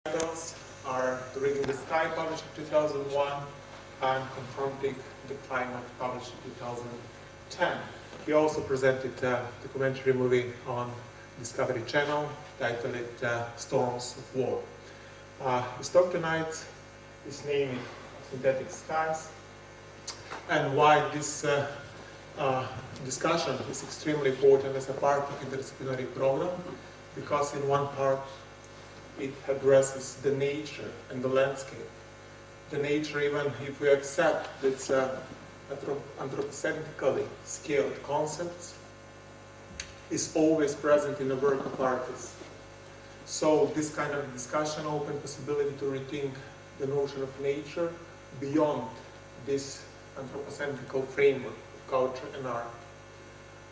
titles are The Reading the Sky, published in 2001, and Confronting the Climate, published in 2010. He also presented a documentary movie on Discovery Channel, titled Storms of War. His talk tonight is named Synthetic Skies, and why this discussion is extremely important as a part of interdisciplinary program, because in one part it addresses the nature and the landscape. The nature, even if we accept that it's anthropocentrically scaled concepts, is always present in the work of artists. So this kind of discussion opens possibility to rethink the notion of nature beyond this anthropocentrical framework of culture and art.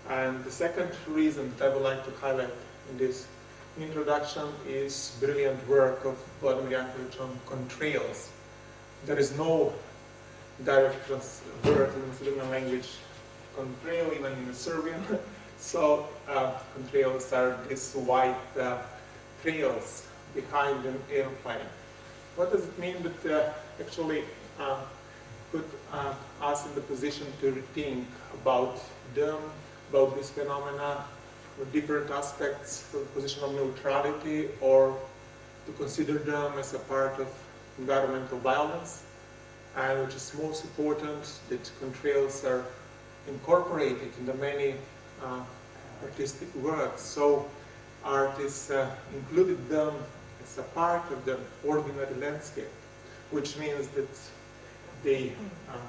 And the second reason that I would like to highlight in this introduction is brilliant work of Vladimir Janković on contrails. There is no direct word in the Slovenian language, contrail, even in the Serbian. So contrails are these white trails behind an airplane. What does it mean? That actually put us in the position to rethink about them, about this phenomena, different aspects from the position of neutrality, or to consider them as a part of environmental violence, and which is most important, that contrails are incorporated in the many artistic works. So artists included them as a part of the ordinary landscape, which means that they are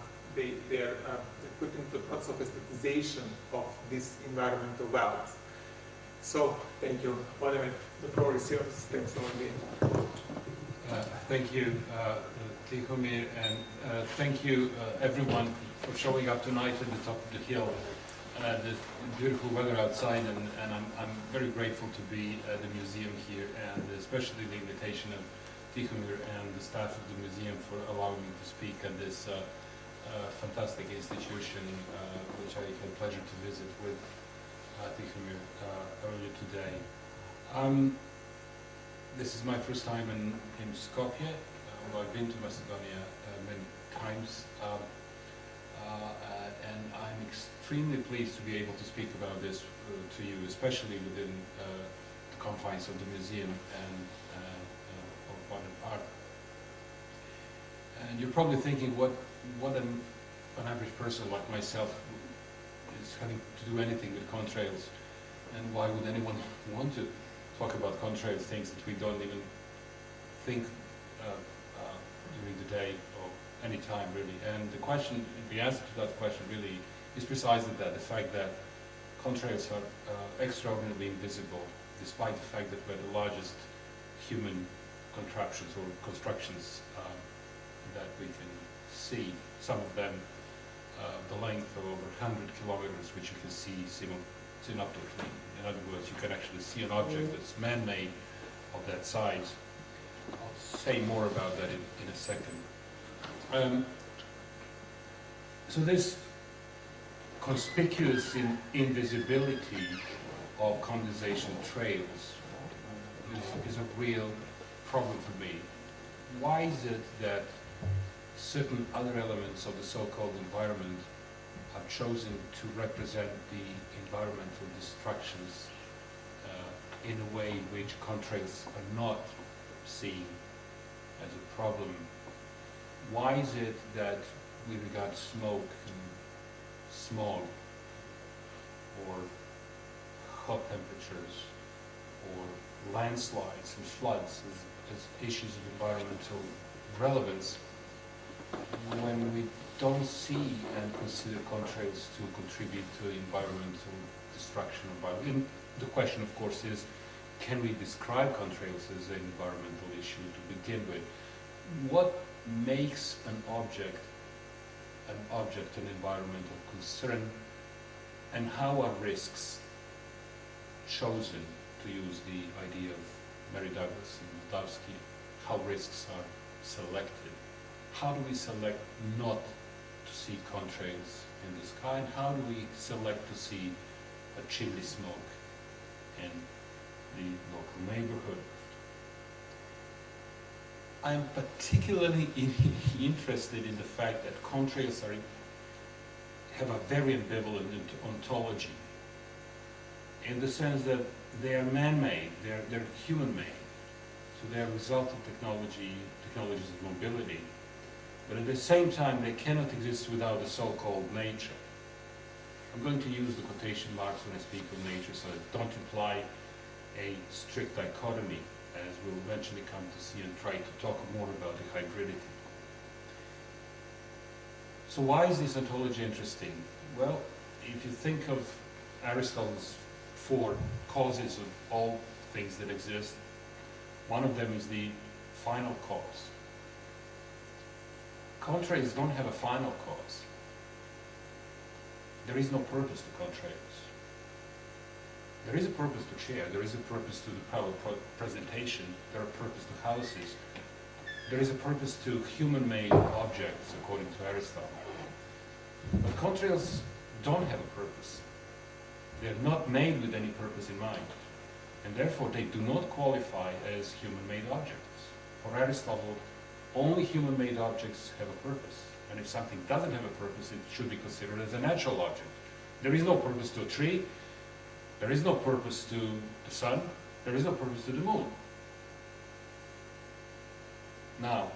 put into the process of aestheticization of this environmental violence. So, thank you. Vladimir, the floor is yours. Thanks for being. Thank you, Tihomir, and thank you everyone for showing up tonight at the top of the hill. The beautiful weather outside, and I'm very grateful to be at the museum here, and especially the invitation of Tihomir and the staff of the museum for allowing me to speak at this fantastic institution, which I had the pleasure to visit with Tihomir earlier today. This is my first time in Skopje, although I've been to Macedonia many times, and I'm extremely pleased to be able to speak about this to you, especially within the confines of the museum and of modern art. And you're probably thinking, what an average person like myself is having to do anything with contrails, and why would anyone want to talk about contrails, things that we don't even think during the day or any time really. And the question, the answer to that question really is precisely that, the fact that contrails are extraordinarily invisible, despite the fact that we're the largest human contraptions or constructions that we can see. Some of them the length of over 100 kilometers, which you can see synoptically. In other words, you can actually see an object that's man-made of that size. I'll say more about that in a second. So this conspicuous invisibility of condensation trails is a real problem for me. Why is it that certain other elements of the so-called environment are chosen to represent the environmental destructions in a way which contrails are not seen as a problem? Why is it that we regard smoke and smog or hot temperatures or landslides and floods as issues of environmental relevance, when we don't see and consider contrails to contribute to environmental destruction of violence? And the question, of course, is, can we describe contrails as an environmental issue to begin with? What makes an object an environmental concern, and how are risks chosen, to use the idea of Mary Douglas and Moldavsky, how risks are selected? How do we select not to see contrails in the sky, and how do we select to see a chimney smoke in the local neighborhood? I'm particularly interested in the fact that contrails have a very ambivalent ontology, in the sense that they are man-made, they're human-made. So they are a result of technologies of mobility. But at the same time, they cannot exist without the so-called nature. I'm going to use the quotation marks when I speak of nature, so I don't imply a strict dichotomy, as we'll eventually come to see and try to talk more about the hybridity. So why is this ontology interesting? Well, if you think of Aristotle's 4 causes of all things that exist, one of them is the final cause. Contrails don't have a final cause. There is no purpose to contrails. There is a purpose to chair, there is a purpose to the power presentation, there are purpose to houses, there is a purpose to human-made objects, according to Aristotle. But contrails don't have a purpose. They are not made with any purpose in mind, and therefore they do not qualify as human-made objects. For Aristotle, only human-made objects have a purpose, and if something doesn't have a purpose, it should be considered as a natural object. There is no purpose to a tree, there is no purpose to the sun, there is no purpose to the moon. Now,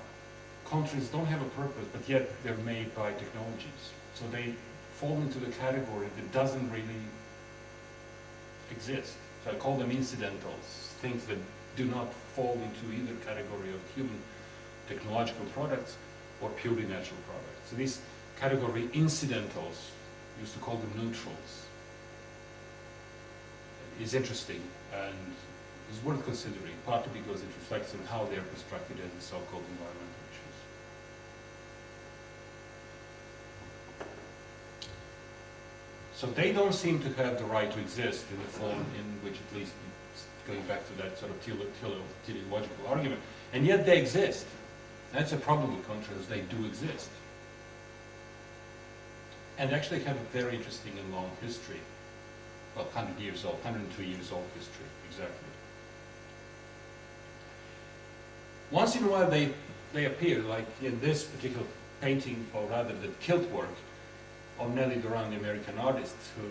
contrails don't have a purpose, but yet they're made by technologies. So they fall into the category that doesn't really exist. So I call them incidentals, things that do not fall into either category of human technological products or purely natural products. So this category, incidentals, used to call them neutrals, is interesting and is worth considering, partly because it reflects on how they are constructed as the so-called environmental issues. So they don't seem to have the right to exist in the form in which, at least going back to that sort of teleological argument, and yet they exist. That's a problem with contrails, they do exist. And actually have a very interesting and long history. Well, 100 years old, 102 years old history, exactly. Once in a while they appear, like in this particular painting, or rather the kilt work of Nellie Duran, the American artist, who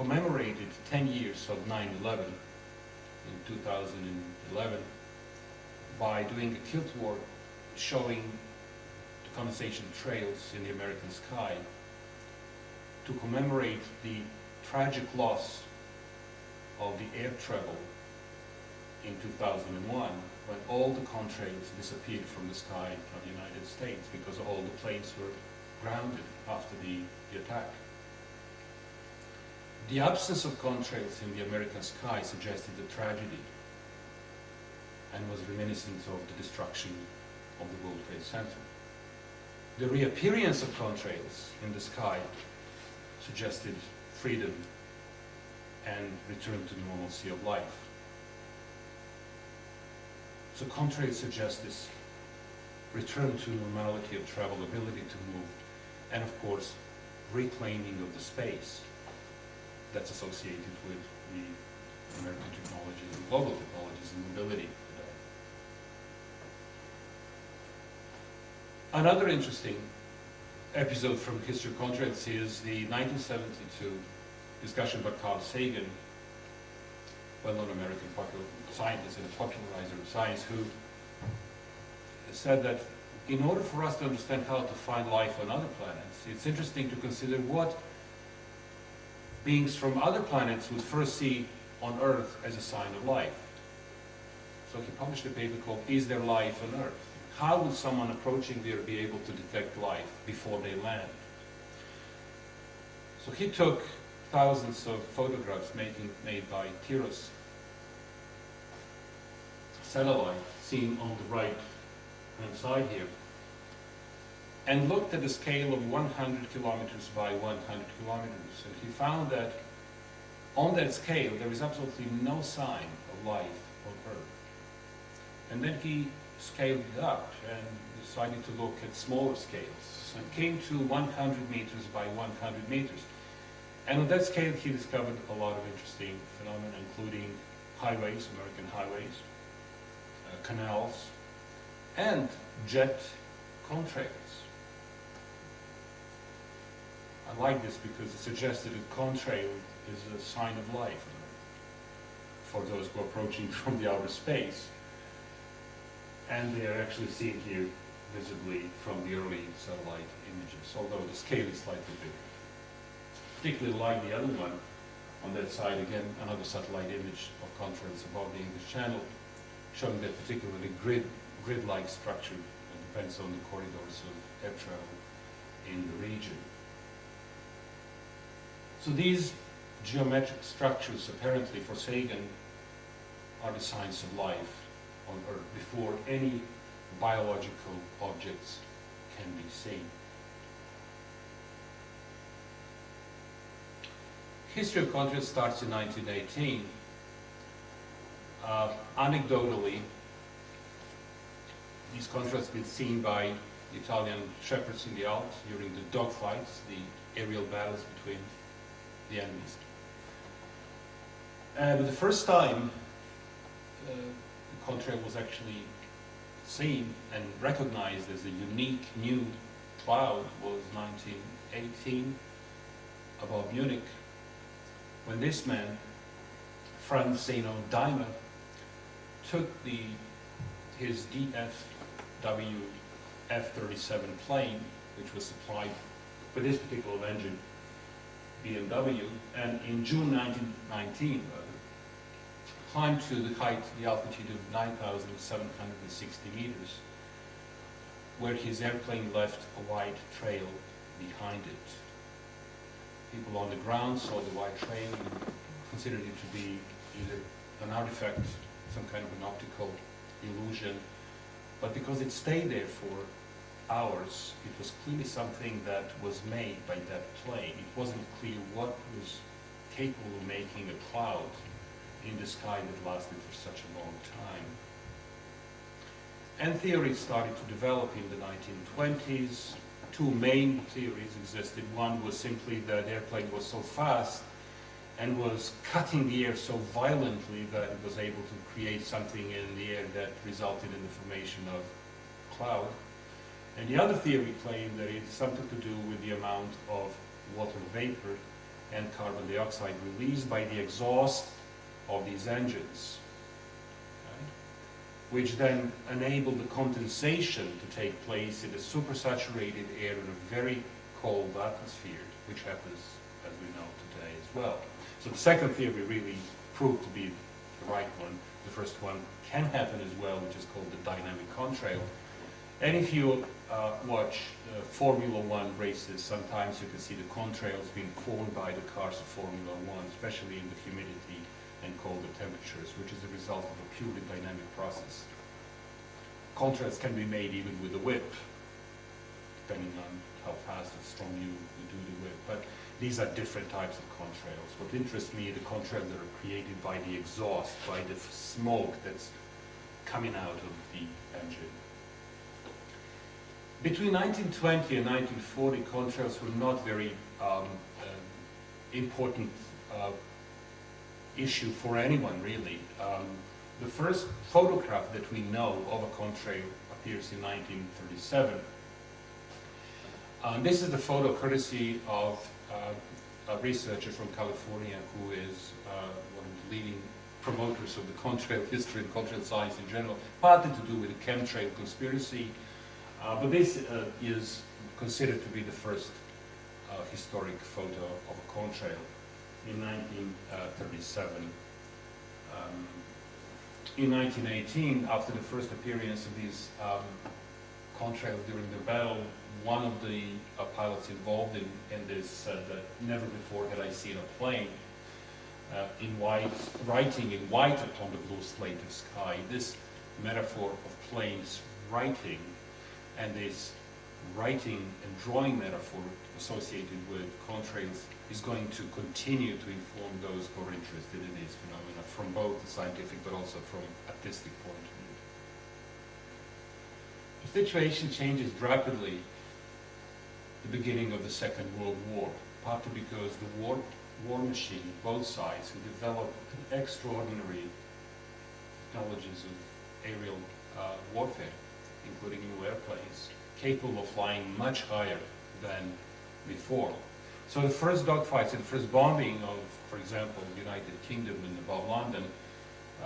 commemorated 10 years of 9/11 in 2011 by doing a kilt work showing the condensation trails in the American sky to commemorate the tragic loss of the air travel in 2001, when all the contrails disappeared from the sky of the United States because all the planes were grounded after the attack. The absence of contrails in the American sky suggested a tragedy and was reminiscent of the destruction of the World Trade Center. The reappearance of contrails in the sky suggested freedom and return to the normalcy of life. So contrails suggest this return to normality of travel, ability to move, and of course, reclaiming of the space that's associated with the American technologies and global technologies and mobility today. Another interesting episode from history of contrails is the 1972 discussion by Carl Sagan, well-known American popular scientist and popularizer of science, who said that in order for us to understand how to find life on other planets, it's interesting to consider what beings from other planets would first see on Earth as a sign of life. So he published a paper called "Is There Life on Earth?" How would someone approaching there be able to detect life before they land? So he took thousands of photographs made by TIROS satellite, seen on the right-hand side here, and looked at a scale of 100 kilometers by 100 kilometers. And he found that on that scale, there is absolutely no sign of life on Earth. And then he scaled it up and decided to look at smaller scales and came to 100 meters by 100 meters. And on that scale, he discovered a lot of interesting phenomena, including highways, American highways, canals, and jet contrails. I like this because it suggests that a contrail is a sign of life for those who are approaching from the outer space. And they are actually seen here visibly from the early satellite images, although the scale is slightly bigger. Particularly like the other one on that side, again, another satellite image of contrails above the English Channel, showing that particularly grid-like structure that depends on the corridors of air travel in the region. So these geometric structures, apparently for Sagan, are the signs of life on Earth before any biological objects can be seen. History of contrails starts in 1918. Anecdotally, these contrails have been seen by the Italian shepherds in the Alps during the dogfights, the aerial battles between the enemies. But the first time the contrail was actually seen and recognized as a unique new cloud was 1918 above Munich, when this man, Franz Zeno Daimler, took his DFW F-37 plane, which was supplied with this particular engine, BMW, and in June 1919 climbed to the height, the altitude of 9,760 meters, where his airplane left a white trail behind it. People on the ground saw the white trail and considered it to be either an artifact, some kind of an optical illusion, but because it stayed there for hours, it was clearly something that was made by that plane. It wasn't clear what was capable of making a cloud in the sky that lasted for such a long time. And theories started to develop in the 1920s. Two main theories existed. One was simply that the airplane was so fast and was cutting the air so violently that it was able to create something in the air that resulted in the formation of a cloud. And the other theory claimed that it had something to do with the amount of water vapor and carbon dioxide released by the exhaust of these engines, which then enabled the condensation to take place in a supersaturated air in a very cold atmosphere, which happens, as we know today, as well. So the second theory really proved to be the right one. The first one can happen as well, which is called the dynamic contrail. And if you watch Formula One races, sometimes you can see the contrails being formed by the cars of Formula One, especially in the humidity and colder temperatures, which is a result of a purely dynamic process. Contrails can be made even with a whip, depending on how fast or strong you do the whip. But these are different types of contrails. What interests me are the contrails that are created by the exhaust, by the smoke that's coming out of the engine. Between 1920 and 1940, contrails were not very important issue for anyone, really. The first photograph that we know of a contrail appears in 1937. This is the photo courtesy of a researcher from California who is one of the leading promoters of the contrail history and contrail science in general, partly to do with the chemtrail conspiracy. But this is considered to be the first historic photo of a contrail in 1937. In 1918, after the first appearance of these contrails during the battle, one of the pilots involved in this said that never before had I seen a plane in white, writing in white upon the blue slate of sky. This metaphor of planes writing, and this writing and drawing metaphor associated with contrails is going to continue to inform those who are interested in these phenomena from both the scientific but also from artistic point of view. The situation changes rapidly at the beginning of the Second World War, partly because the war machine, both sides, who developed extraordinary technologies of aerial warfare, including new airplanes, capable of flying much higher than before. So the first dogfights and the first bombing of, for example, the United Kingdom and above London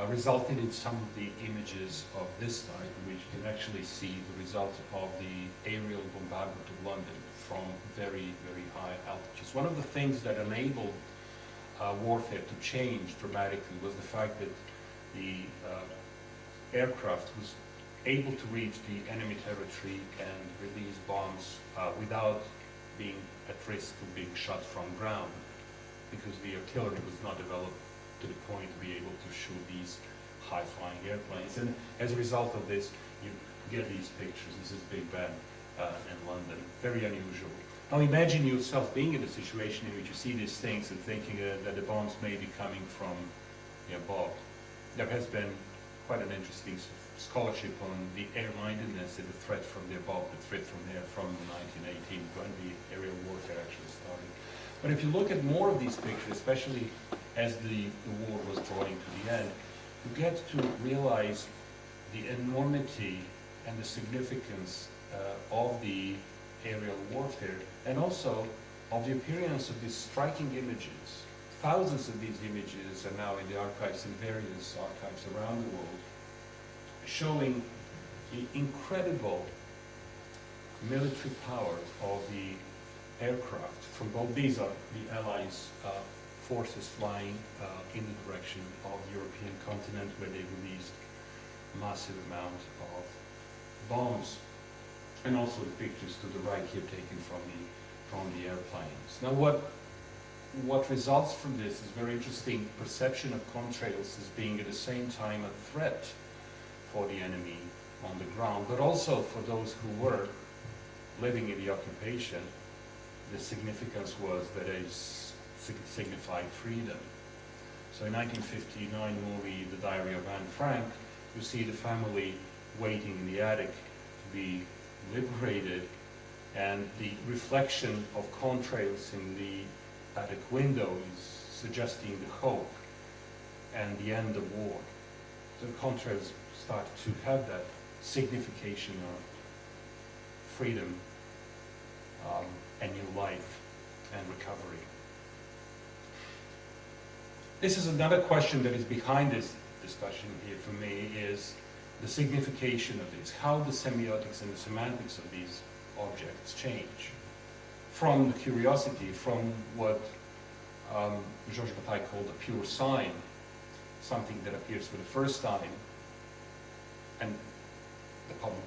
resulted in some of the images of this type, in which you can actually see the result of the aerial bombardment of London from very, very high altitudes. One of the things that enabled warfare to change dramatically was the fact that the aircraft was able to reach the enemy territory and release bombs without being at risk of being shot from ground, because the artillery was not developed to the point to be able to shoot these high-flying airplanes. And as a result of this, you get these pictures. This is Big Ben in London. Very unusual. Now imagine yourself being in a situation in which you see these things and thinking that the bombs may be coming from above. There has been quite an interesting scholarship on the air-mindedness and the threat from the above, the threat from there from 1918, when the aerial warfare actually started. But if you look at more of these pictures, especially as the war was drawing to the end, you get to realize the enormity and the significance of the aerial warfare, and also of the appearance of these striking images. Thousands of these images are now in the archives, in various archives around the world, showing the incredible military power of the aircraft from both. These are the Allies' forces flying in the direction of the European continent, where they released massive amount of bombs, and also the pictures to the right here taken from the airplanes. Now what results from this is very interesting perception of contrails as being at the same time a threat for the enemy on the ground, but also for those who were living in the occupation. The significance was that it signified freedom. So in 1959 movie, The Diary of Anne Frank, you see the family waiting in the attic to be liberated, and the reflection of contrails in the attic window is suggesting the hope and the end of war. So the contrails start to have that signification of freedom and new life and recovery. This is another question that is behind this discussion here for me, is the signification of this, how the semiotics and the semantics of these objects change from the curiosity, from what Georges Bataille called a pure sign, something that appears for the first time, and the public,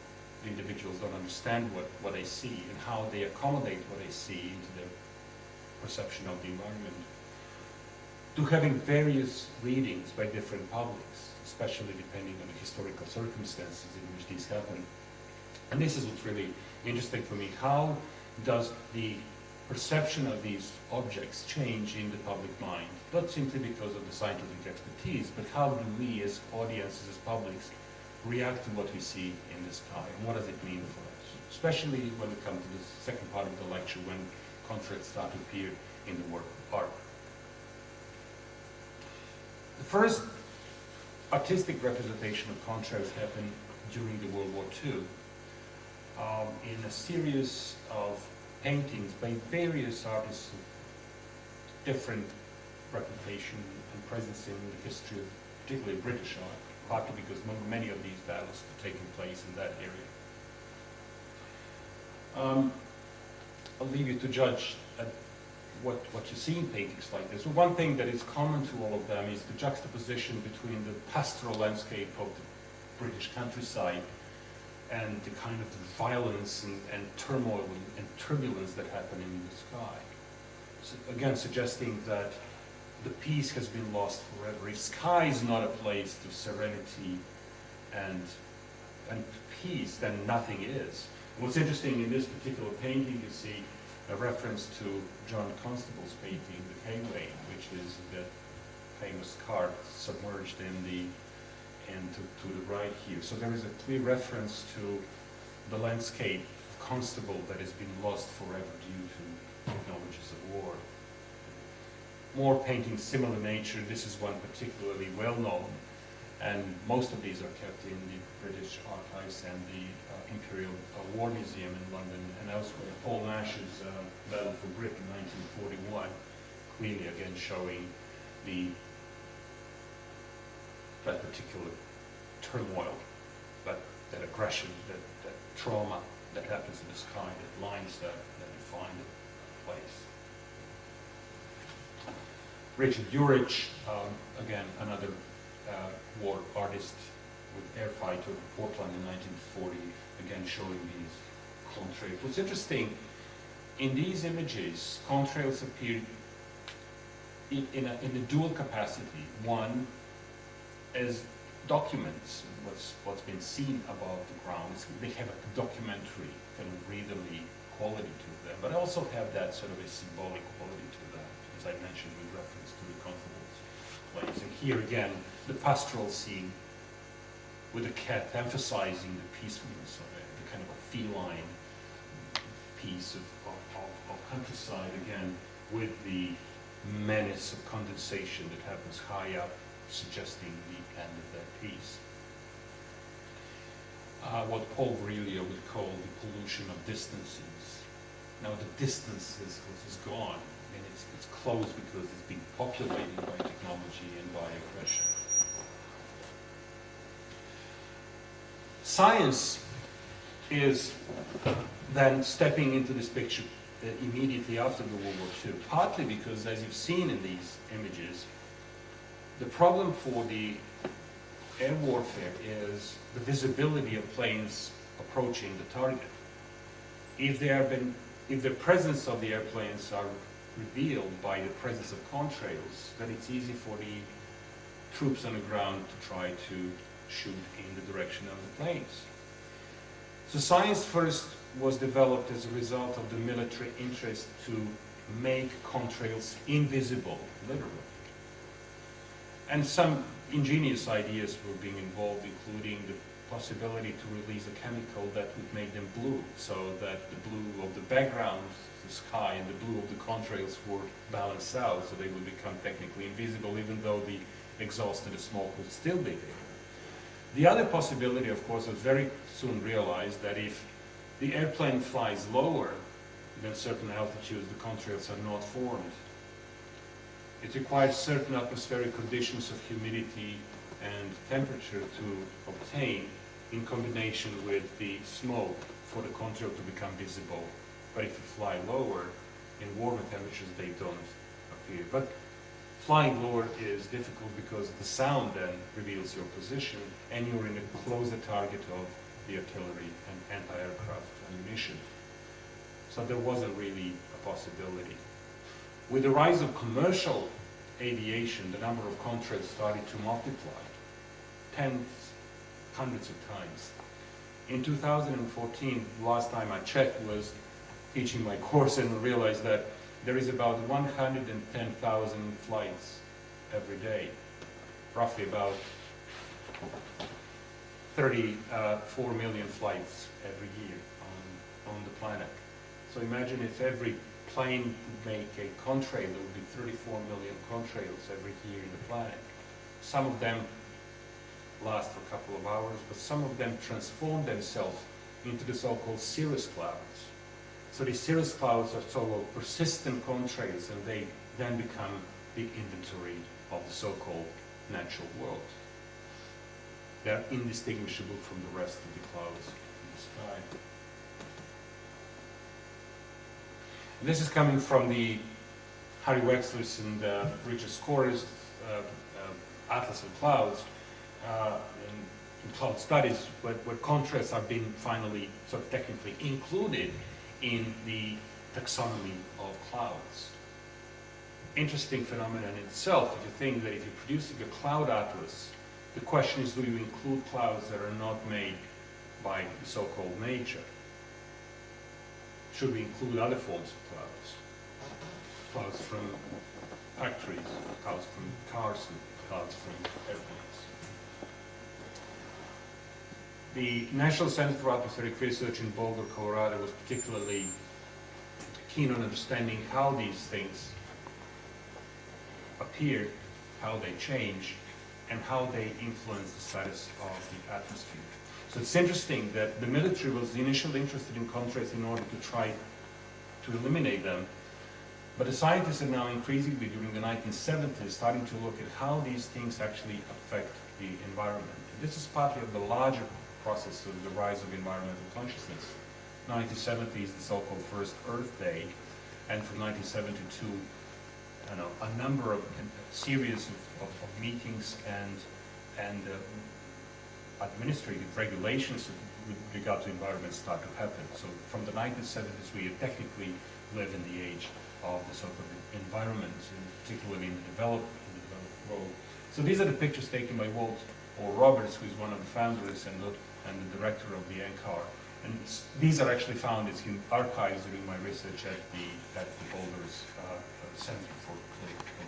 the individuals don't understand what they see and how they accommodate what they see into their perception of the environment, to having various readings by different publics, especially depending on the historical circumstances in which these happen. And this is what's really interesting for me. How does the perception of these objects change in the public mind? Not simply because of the scientific expertise, but how do we as audiences, as publics, react to what we see in the sky, and what does it mean for us? Especially when we come to the second part of the lecture, when contrails start to appear in the work of art. The first artistic representation of contrails happened during the World War II in a series of paintings by various artists of different reputation and presence in the history of particularly British art, partly because many of these battles were taking place in that area. I'll leave you to judge what you see in paintings like this. One thing that is common to all of them is the juxtaposition between the pastoral landscape of the British countryside and the kind of violence and turmoil and turbulence that happen in the sky. So again, suggesting that the peace has been lost forever. If sky is not a place of serenity and peace, then nothing is. What's interesting in this particular painting, you see a reference to John Constable's painting, The Hayway, which is the famous cart submerged to the right here. So there is a clear reference to the landscape of Constable that has been lost forever due to technologies of war. More paintings similar nature. This is one particularly well known, And most of these are kept in the British Archives and the Imperial War Museum in London and elsewhere. Paul Nash's Battle for Britain, 1941, clearly again showing that particular turmoil, that aggression, that trauma that happens in the sky, that lines that define the place. Richard Urich, again, another war artist with Air Fighter, Portland in 1940, again showing these contrails. What's interesting, in these images, contrails appear in a dual capacity. One, as documents what's been seen above the ground. They have a documentary kind of readerly quality to them, but also have that sort of a symbolic quality to them, as I mentioned with reference to the comfortable place. And here again, the pastoral scene with the cat emphasizing the peacefulness of it, the kind of a feline piece of countryside, again, with the menace of condensation that happens high up, suggesting the end of that piece. What Paul Virilio would call the pollution of distances. Now the distance is gone, and it's closed because it's being populated by technology and by aggression. Science is then stepping into this picture immediately after the World War II, partly because, as you've seen in these images, the problem for the air warfare is the visibility of planes approaching the target. If the presence of the airplanes are revealed by the presence of contrails, then it's easy for the troops on the ground to try to shoot in the direction of the planes. So science first was developed as a result of the military interest to make contrails invisible, literally. And some ingenious ideas were being involved, including the possibility to release a chemical that would make them blue, so that the blue of the background, the sky, and the blue of the contrails were balanced out, so they would become technically invisible, even though the exhaust and the smoke would still be there. The other possibility, of course, was very soon realized that if the airplane flies lower than certain altitudes, the contrails are not formed. It requires certain atmospheric conditions of humidity and temperature to obtain in combination with the smoke for the contrail to become visible. But if you fly lower, in warmer temperatures they don't appear. But flying lower is difficult because the sound then reveals your position and you're in a closer target of the artillery and anti-aircraft ammunition. So there wasn't really a possibility. With the rise of commercial aviation, the number of contrails started to multiply, tens, hundreds of times. In 2014, last time I checked, was teaching my course and realized that there is about 110,000 flights every day, roughly about 34 million flights every year on the planet. So imagine if every plane would make a contrail, there would be 34 million contrails every year in the planet. Some of them last for a couple of hours, but some of them transform themselves into the so-called cirrus clouds. So these cirrus clouds are so-called persistent contrails, and they then become the inventory of the so-called natural world. They're indistinguishable from the rest of the clouds in the sky. And this is coming from the Harry Wexler's and Richard Scorer's Atlas of Clouds in cloud studies, where contrails have been finally sort of technically included in the taxonomy of clouds. Interesting phenomenon in itself, if you think that if you're producing a cloud atlas, the question is, do you include clouds that are not made by the so-called nature? Should we include other forms of clouds? Clouds from factories, clouds from cars, and clouds from airplanes. The National Center for Atmospheric Research in Boulder, Colorado was particularly keen on understanding how these things appear, how they change, and how they influence the status of the atmosphere. So it's interesting that the military was initially interested in contrails in order to try to eliminate them, but the scientists are now increasingly, during the 1970s, starting to look at how these things actually affect the environment. And this is partly of the larger process of the rise of environmental consciousness. 1970s, the so-called first Earth Day, and from 1972, a number of series of meetings and administrative regulations with regard to environment start to happen. So from the 1970s, we technically live in the age of the so-called environment, and particularly in the developed world. So these are the pictures taken by Walt Roberts, who is one of the founders and the director of the NCAR. And these are actually found in archives during my research at the Boulders Center for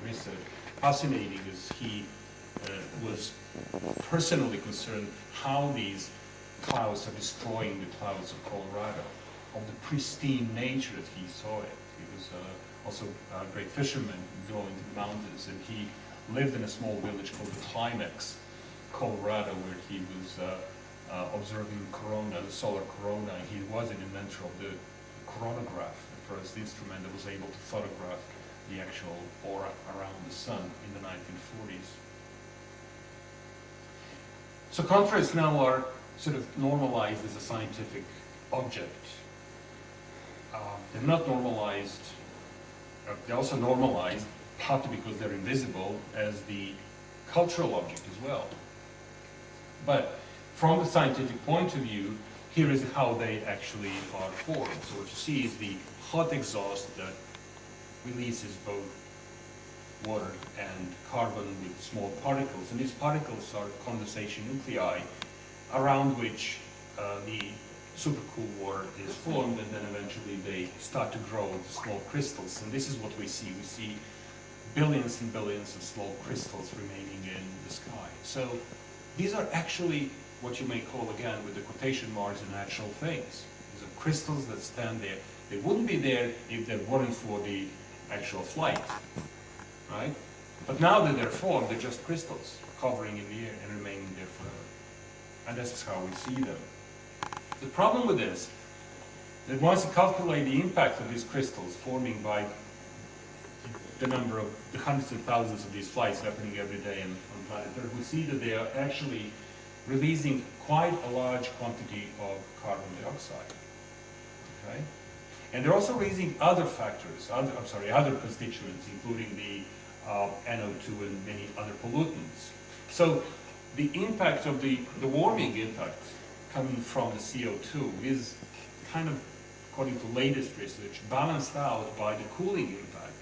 Research. Fascinating as he was personally concerned how these clouds are destroying the clouds of Colorado, of the pristine nature that he saw it. He was also a great fisherman going to the mountains, and he lived in a small village called the Climax, Colorado, where he was observing corona, the solar corona. He was an inventor of the coronagraph, the first instrument that was able to photograph the actual aura around the sun in the 1940s. So contrails now are sort of normalized as a scientific object. They're not normalized, they're also normalized, partly because they're invisible, as the cultural object as well. But from the scientific point of view, here is how they actually are formed. So what you see is the hot exhaust that releases both water and carbon with small particles. And these particles are condensation nuclei around which the supercool water is formed, and then eventually they start to grow into small crystals. And this is what we see. We see billions and billions of small crystals remaining in the sky. So these are actually what you may call, again, with the quotation marks, natural things. These are crystals that stand there. They wouldn't be there if they weren't for the actual flight, right? But now that they're formed, they're just crystals hovering in the air and remaining there forever. And this is how we see them. The problem with this, that once you calculate the impact of these crystals forming by the number of the hundreds of thousands of these flights happening every day on planet Earth, we see that they are actually releasing quite a large quantity of carbon dioxide. Okay? And they're also releasing other factors, other constituents, including the NO2 and many other pollutants. So the impact of the warming impact coming from the CO2 is kind of, according to latest research, balanced out by the cooling impact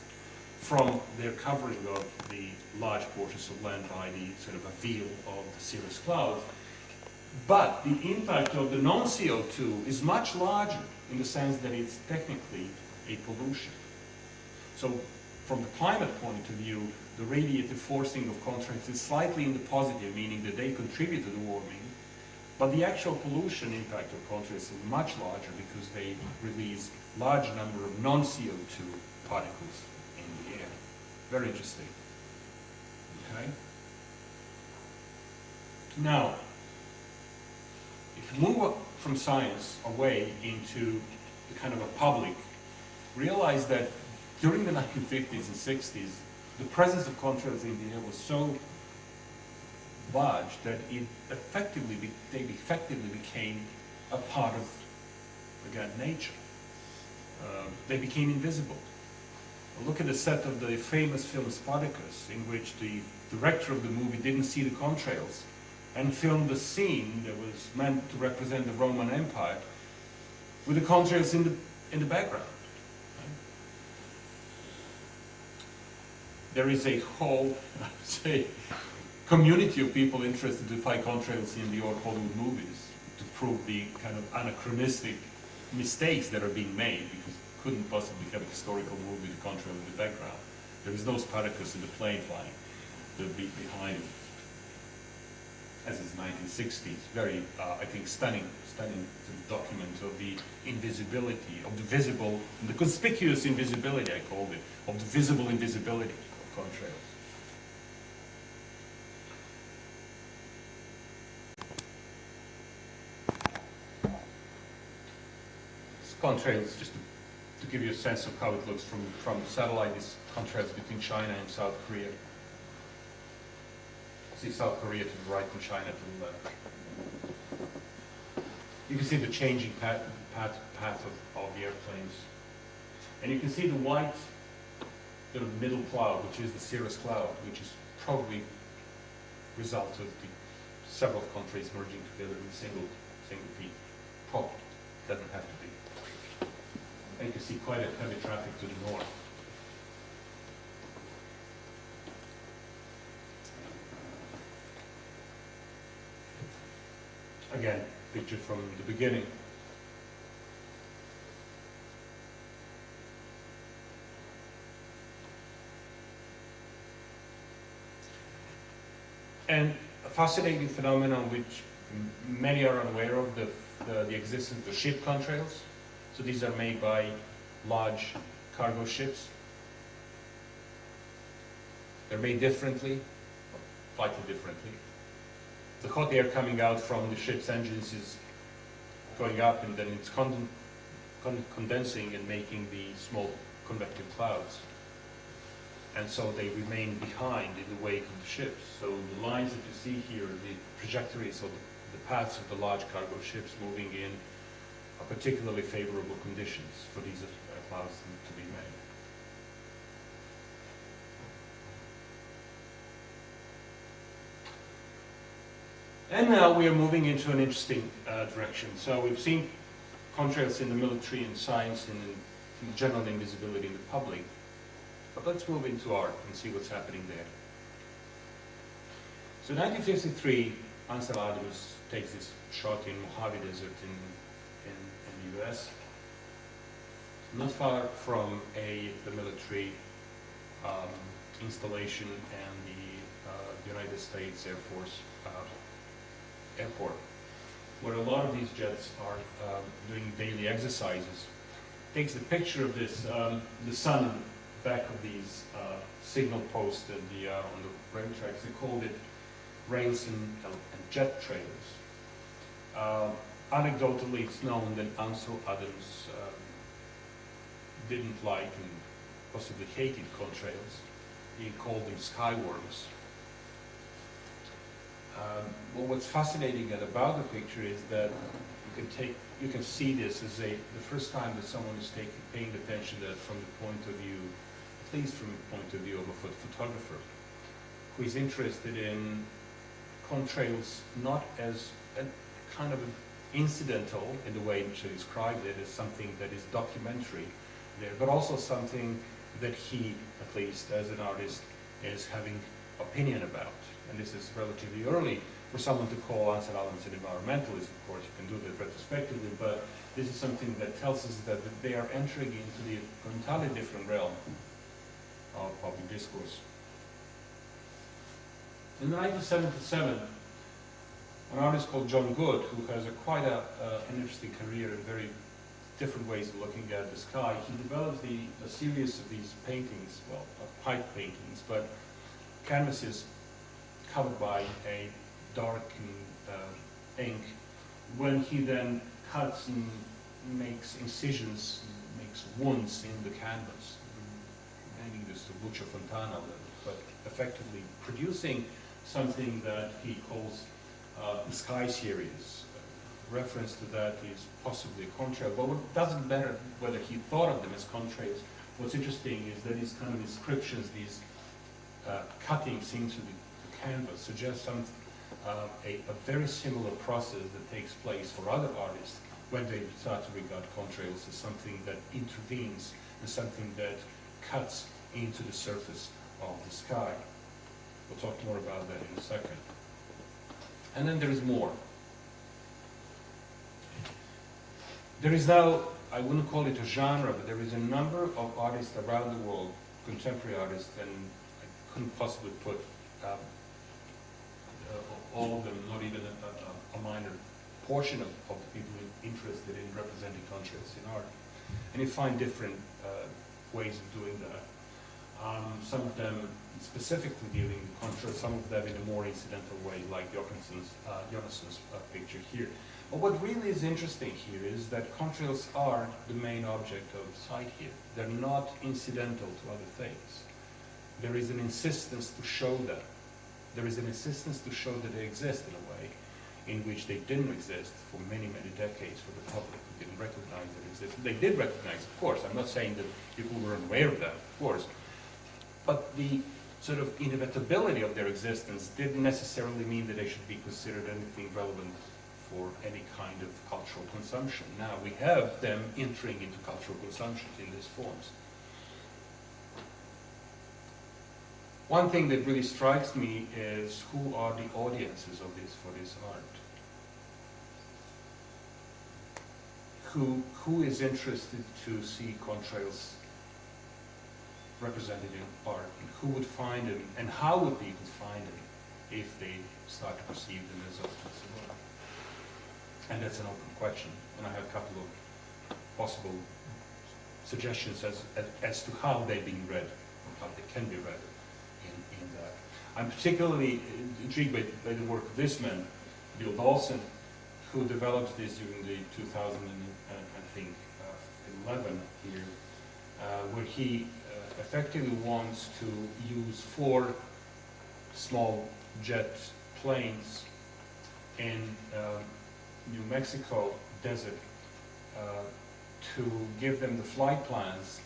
from their covering of the large portions of land by the sort of a veil of the cirrus clouds. But the impact of the non-CO2 is much larger in the sense that it's technically a pollution. So from the climate point of view, the radiative forcing of contrails is slightly in the positive, meaning that they contribute to the warming, but the actual pollution impact of contrails is much larger because they release large number of non-CO2 particles in the air. Very interesting. Okay? Now, if you move from science away into the kind of a public, realize that during the 1950s and 60s, the presence of contrails in the air was so large that they effectively became a part of, again, nature. They became invisible. Look at the set of the famous film Spartacus, in which the director of the movie didn't see the contrails and filmed a scene that was meant to represent the Roman Empire with the contrails in the background. There is a whole, say, community of people interested to find contrails in the old Hollywood movies to prove the kind of anachronistic mistakes that are being made, because it couldn't possibly have a historical movie with the contrail in the background. There is no Spartacus in the plane flying, the beat behind him. As is 1960s, very, I think, stunning document of the invisibility, of the visible, the conspicuous invisibility, I called it, of the visible invisibility of contrails. contrails, just to give you a sense of how it looks from the satellite, these contrails between China and South Korea. See South Korea to the right and China to the left. You can see the changing path of the airplanes. And you can see the white sort of middle cloud, which is the cirrus cloud, which is probably result of the several countries merging together in a single peak. Probably doesn't have to be. And you can see quite a heavy traffic to the north. Again, picture from the beginning. And a fascinating phenomenon which many are unaware of, the existence of ship contrails. So these are made by large cargo ships. They're made differently, slightly differently. The hot air coming out from the ship's engines is going up, and then it's condensing and making the small convective clouds. And so they remain behind in the wake of the ships. So the lines that you see here, the trajectories of the paths of the large cargo ships moving in are particularly favorable conditions for these clouds to be made. And now we are moving into an interesting direction. So we've seen contrails in the military and science and in general invisibility in the public. But let's move into art and see what's happening there. So 1953, Ansel Adams takes this shot in Mojave Desert in the US, not far from the military installation and the United States Air Force airport, where a lot of these jets are doing daily exercises. Takes the picture of this, the sun in the back of these signal posts and on the rail tracks. They called it rails and jet trails. Anecdotally, it's known that Ansel Adams didn't like and possibly hated contrails. He called them skyworms. Well, what's fascinating about the picture is that you can see this as the first time that someone is paying attention to that from the point of view, at least from the point of view of a photographer, who is interested in contrails not as a kind of incidental in the way in which I described it, as something that is documentary there, but also something that he, at least as an artist, is having opinion about. And this is relatively early for someone to call Ansel Adams an environmentalist. Of course, you can do that retrospectively, but this is something that tells us that they are entering into the entirely different realm of public discourse. In 1977, an artist called John Good, who has quite an interesting career in very different ways of looking at the sky, he developed a series of these paintings, well, not pipe paintings, but canvases covered by a dark ink, when he then cuts and makes incisions, makes wounds in the canvas, maybe this to Lucio Fontana, but effectively producing something that he calls the Sky Series. Reference to that is possibly a contrail, but it doesn't matter whether he thought of them as contrails. What's interesting is that these kind of inscriptions, these cuttings into the canvas suggest a very similar process that takes place for other artists when they start to regard contrails as something that intervenes and something that cuts into the surface of the sky. We'll talk more about that in a second. And then there is more. There is now, I wouldn't call it a genre, but there is a number of artists around the world, contemporary artists, and I couldn't possibly put all of them, not even a minor portion of the people interested in representing contrails in art. And you find different ways of doing that. Some of them specifically dealing with contrails, some of them in a more incidental way, like Jonassen's picture here. But what really is interesting here is that contrails are the main object of sight here. They're not incidental to other things. There is an insistence to show them. There is an insistence to show that they exist in a way in which they didn't exist for many, many decades for the public who didn't recognize that existed. They did recognize, of course. I'm not saying that people were unaware of that, of course. But the sort of inevitability of their existence didn't necessarily mean that they should be considered anything relevant for any kind of cultural consumption. Now we have them entering into cultural consumption in these forms. One thing that really strikes me is who are the audiences of this for this art? Who is interested to see contrails represented in art, and who would find them, and how would people find them if they start to perceive them as objects of art? And that's an open question, and I have a couple of possible suggestions as to how they're being read, or how they can be read in that. I'm particularly intrigued by the work of this man, Bill Dawson, who developed this during the 2011 here, where he effectively wants to use 4 small jet planes in New Mexico desert to give them the flight plans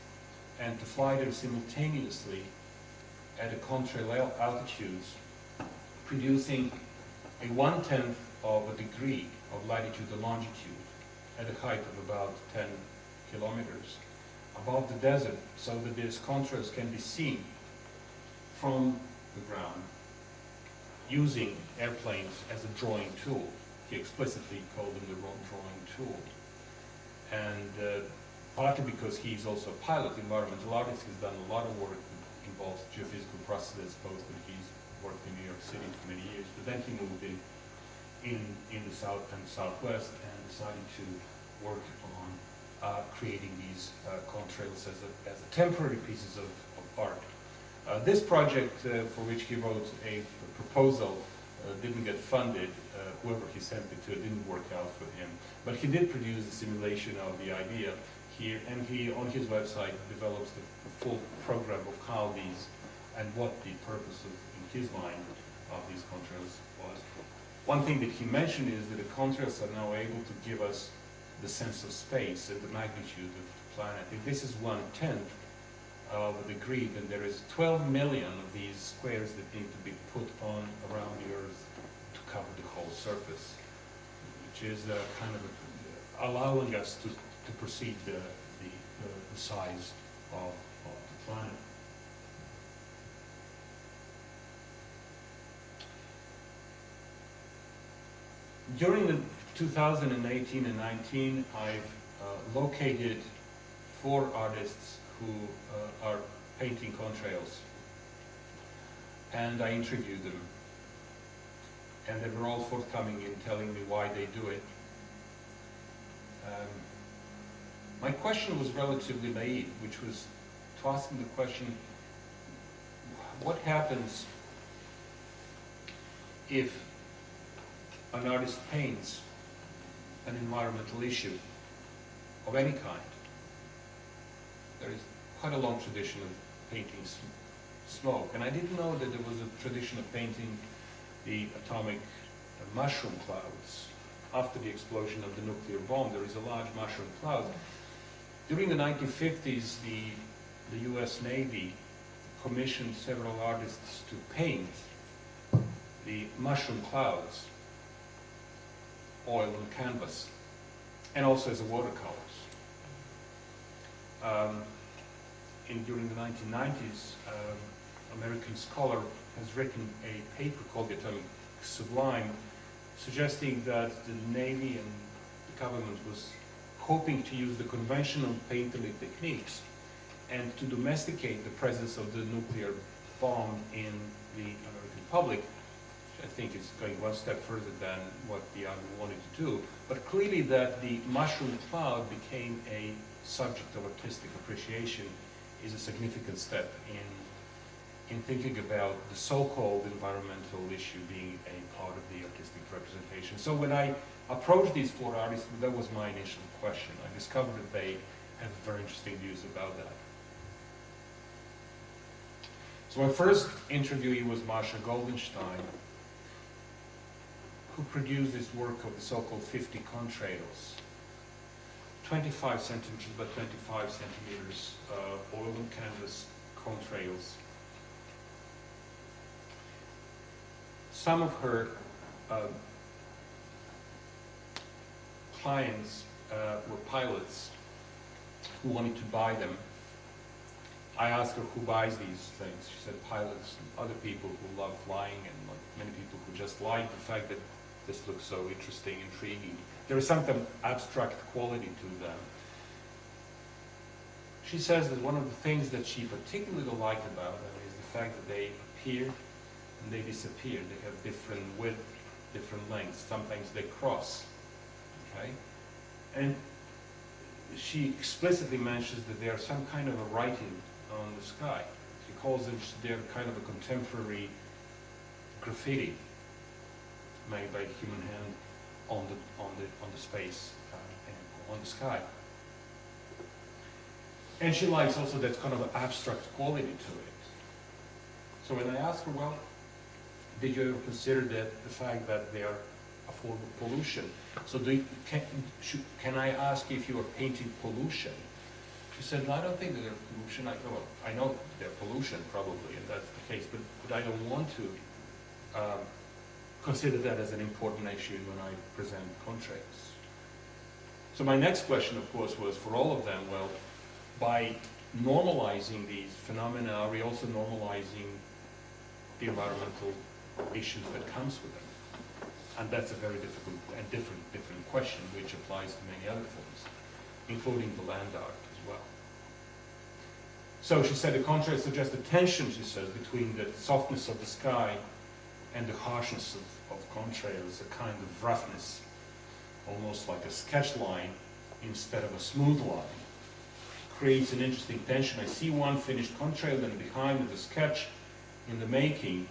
and to fly them simultaneously at a contrail altitudes, producing a 1/10 of a degree of latitude and longitude at a height of about 10 kilometers above the desert, so that these contrails can be seen from the ground using airplanes as a drawing tool. He explicitly called them the drawing tool. And partly because he's also a pilot, environmental artist, he's done a lot of work that involves geophysical processes, both that he's worked in New York City for many years, but then he moved in the south and southwest and decided to work on creating these contrails as a temporary pieces of art. This project, for which he wrote a proposal, didn't get funded. Whoever he sent it to didn't work out for him. But he did produce a simulation of the idea here, and he, on his website, develops the full program of how these, and what the purpose of, in his mind, of these contrails was. One thing that he mentioned is that the contrails are now able to give us the sense of space and the magnitude of the planet. If this is 1/10 of a degree, then there is 12 million of these squares that need to be put on around the Earth to cover the whole surface, which is kind of allowing us to perceive the size of the planet. During the 2018 and 19, I've located 4 artists who are painting contrails, and I interviewed them, and they were all forthcoming in telling me why they do it. My question was relatively naive, which was to ask them the question, what happens if an artist paints an environmental issue of any kind? There is quite a long tradition of painting smoke, and I didn't know that there was a tradition of painting the atomic mushroom clouds. After the explosion of the nuclear bomb, there is a large mushroom cloud. During the 1950s, the US Navy commissioned several artists to paint the mushroom clouds, oil on canvas, and also as a watercolors. During the 1990s, American scholar has written a paper called The Atomic Sublime, suggesting that the Navy and the government was hoping to use the conventional painterly techniques and to domesticate the presence of the nuclear bomb in the American public, which I think is going one step further than what the Army wanted to do. But clearly that the mushroom cloud became a subject of artistic appreciation is a significant step in thinking about the so-called environmental issue being a part of the artistic representation. So when I approached these 4 artists, that was my initial question. I discovered that they have very interesting views about that. So my first interviewee was Masha Goldenstein, who produced this work of the so-called 50 contrails. 25 centimeters by 25 centimeters oil and canvas contrails. Some of her clients were pilots who wanted to buy them. I asked her who buys these things. She said pilots and other people who love flying, and many people who just like the fact that this looks so interesting, intriguing. There is some abstract quality to them. She says that one of the things that she particularly liked about them is the fact that they appear and they disappear. They have different width, different lengths. Sometimes they cross. Okay? And she explicitly mentions that they are some kind of a writing on the sky. She calls them, they're kind of a contemporary graffiti made by a human hand on the space and on the sky. And she likes also that kind of an abstract quality to it. So when I asked her, well, did you ever consider that the fact that they are a form of pollution? So can I ask if you are painting pollution? She said, no, I don't think that they're pollution. I know they're pollution probably, and that's the case, but I don't want to consider that as an important issue when I present contrails. So my next question, of course, was for all of them, well, by normalizing these phenomena, are we also normalizing the environmental issues that comes with them? And that's a very difficult and different question, which applies to many other forms, including the land art as well. So she said the contrast suggests a tension, she says, between the softness of the sky and the harshness of contrails, a kind of roughness, almost like a sketch line instead of a smooth line. Creates an interesting tension. I see one finished contrail, then behind the sketch in the making.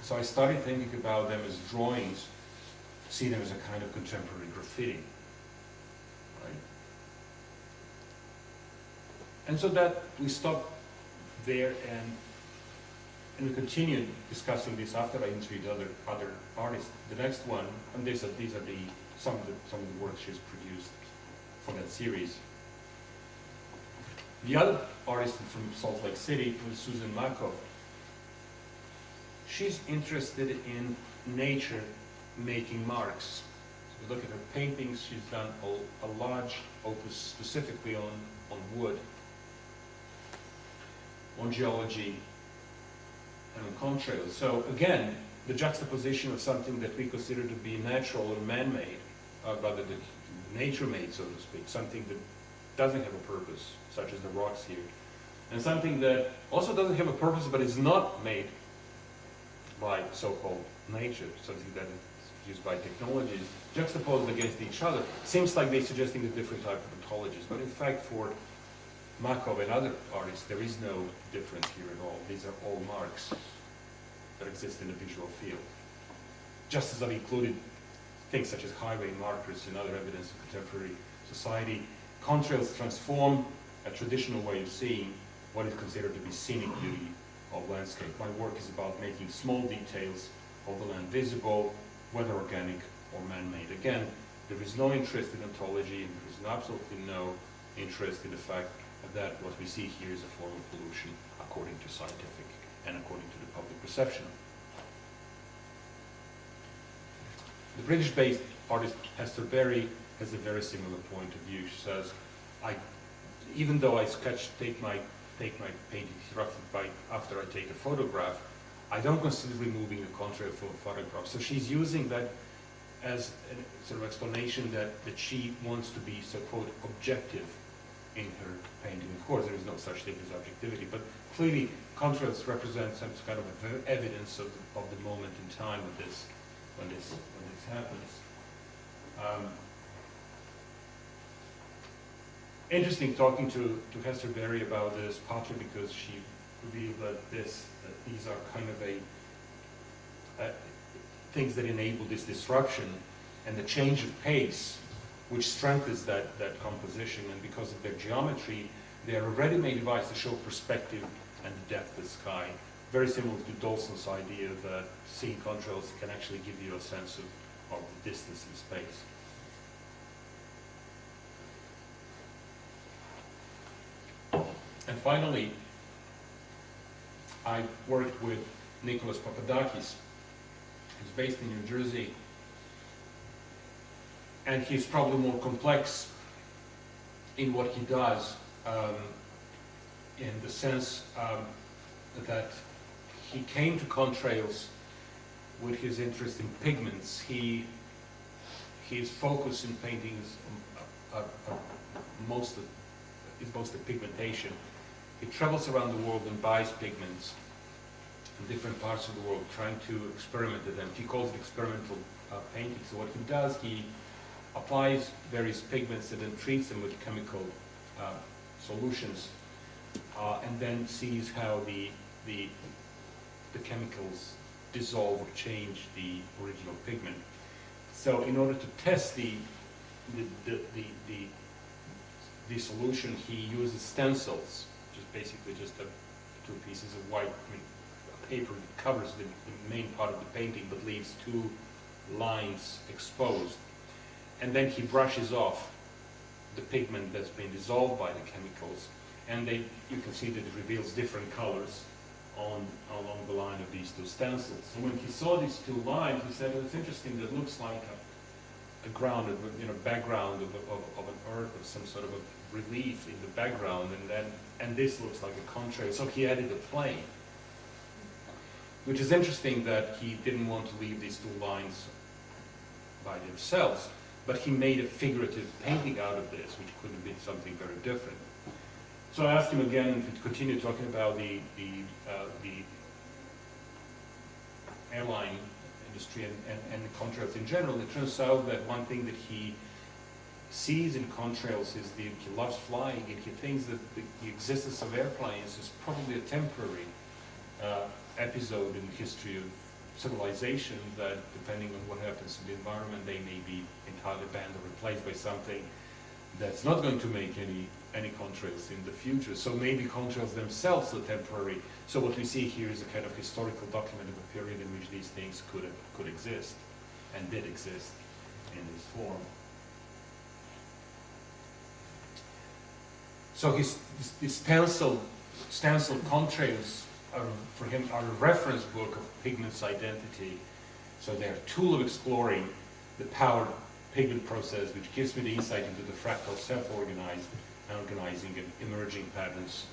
So I started thinking about them as drawings, see them as a kind of contemporary graffiti. Right? And so that we stopped there, and we continued discussing this after I interviewed other artists. The next one, and these are some of the works she's produced for that series. The other artist from Salt Lake City was Susan Mako. She's interested in nature making marks. So we look at her paintings. She's done a large opus specifically on wood, on geology, and on contrails. So again, the juxtaposition of something that we consider to be natural or man-made, rather than nature-made, so to speak, something that doesn't have a purpose, such as the rocks here, and something that also doesn't have a purpose but is not made by so-called nature, something that is used by technologies, juxtaposed against each other. Seems like they're suggesting a different type of ontologies, but in fact for Makov and other artists there is no difference here at all. These are all marks that exist in the visual field. Just as I've included things such as highway markers and other evidence of contemporary society, contrails transform a traditional way of seeing what is considered to be scenic beauty of landscape. My work is about making small details of the land visible, whether organic or man-made. Again, there is no interest in ontology, and there is absolutely no interest in the fact that what we see here is a form of pollution according to scientific and according to the public perception. The British-based artist Hester Berry has a very similar point of view. She says, even though I take my paintings roughly after I take a photograph, I don't consider removing the contrail from a photograph. So she's using that as a sort of explanation that she wants to be, so quote, objective in her painting. Of course, there is no such thing as objectivity, but clearly contrails represent some kind of evidence of the moment in time of this, when this happens. Interesting talking to Hester Berry about this, partly because she reveal that these are kind of things that enable this disruption and the change of pace, which strengthens that composition. And because of their geometry, they are a ready-made device to show perspective and the depth of the sky. Very similar to Dawson's idea that seeing contrails can actually give you a sense of the distance in space. And finally, I worked with Nicholas Papadakis. He's based in New Jersey, and he's probably more complex in what he does, in the sense that he came to contrails with his interest in pigments. His focus in painting is mostly pigmentation. He travels around the world and buys pigments in different parts of the world, trying to experiment with them. He calls it experimental painting. So what he does, he applies various pigments and then treats them with chemical solutions, and then sees how the chemicals dissolve or change the original pigment. So in order to test the solution, he uses stencils, which is basically just two pieces of white paper that covers the main part of the painting but leaves two lines exposed. And then he brushes off the pigment that's been dissolved by the chemicals, and you can see that it reveals different colors along the line of these two stencils. So when he saw these two lines, he said, it's interesting, that looks like a ground, background of an earth, of some sort of a relief in the background, and this looks like a contrail. So he added a plane, which is interesting that he didn't want to leave these two lines by themselves, but he made a figurative painting out of this, which could have been something very different. So I asked him again to continue talking about the airline industry and the contrails in general. It turns out that one thing that he sees in contrails is he loves flying, and he thinks that the existence of airplanes is probably a temporary episode in the history of civilization, that depending on what happens to the environment, they may be entirely banned or replaced by something that's not going to make any contrails in the future. So maybe contrails themselves are temporary. So what we see here is a kind of historical document of a period in which these things could exist and did exist in this form. So these stencil contrails for him are a reference book of pigment's identity. So they're a tool of exploring the powered pigment process, which gives me the insight into the fractal self-organizing and emerging patterns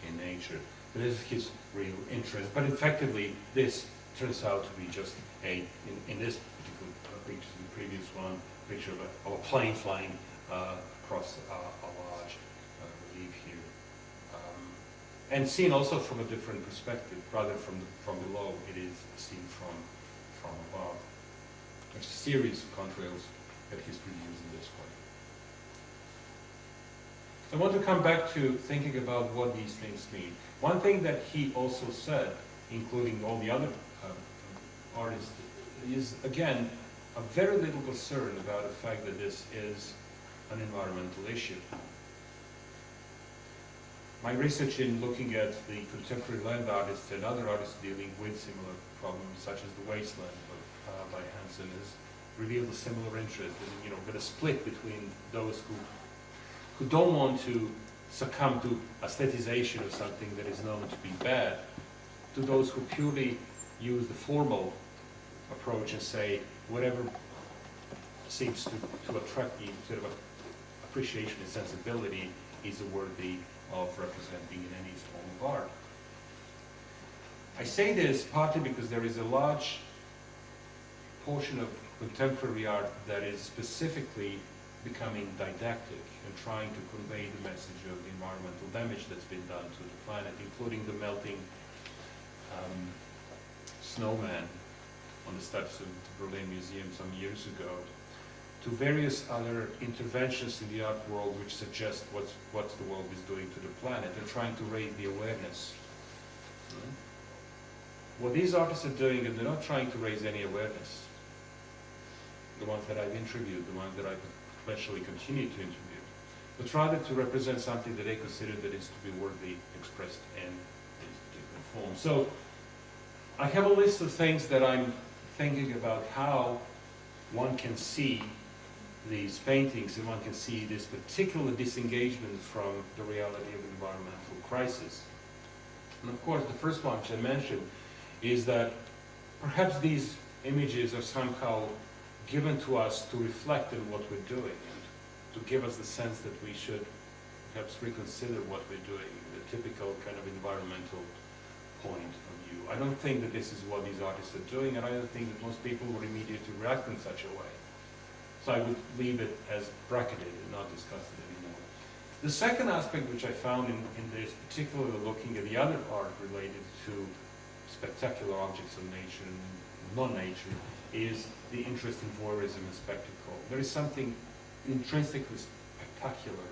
in nature. So this is his real interest. But effectively, this turns out to be just in this particular picture, in the previous one, picture of a plane flying across a large relief here. And seen also from a different perspective, rather from below, it is seen from above. There's a series of contrails that he's produced in this way. So I want to come back to thinking about what these things mean. One thing that he also said, including all the other artists, is again a very little concern about the fact that this is an environmental issue. My research in looking at the contemporary land artists and other artists dealing with similar problems, such as The Wasteland by Hansen, has revealed a similar interest, with a split between those who don't want to succumb to aestheticization of something that is known to be bad, to those who purely use the formal approach and say whatever seems to attract the sort of appreciation and sensibility is worthy of representing in any form of art. I say this partly because there is a large portion of contemporary art that is specifically becoming didactic and trying to convey the message of the environmental damage that's been done to the planet, including the melting snowman on the steps of the Berlin Museum some years ago, to various other interventions in the art world which suggest what the world is doing to the planet, and trying to raise the awareness Right? What these artists are doing is they're not trying to raise any awareness. The ones that I've interviewed, the ones that I potentially continue to interview, but rather to represent something that they consider that is to be worthy expressed in this particular form. So I have a list of things that I'm thinking about how one can see these paintings and one can see this particular disengagement from the reality of environmental crisis. And of course, the first one which I mentioned is that perhaps these images are somehow given to us to reflect on what we're doing and to give us the sense that we should perhaps reconsider what we're doing, the typical kind of environmental point of view. I don't think that this is what these artists are doing, and I don't think that most people would immediately react in such a way. So I would leave it as bracketed and not discuss it anymore. The second aspect which I found in this, particularly looking at the other art related to spectacular objects of nature and non-nature, is the interest in voyeurism and spectacle. There is something intrinsically spectacular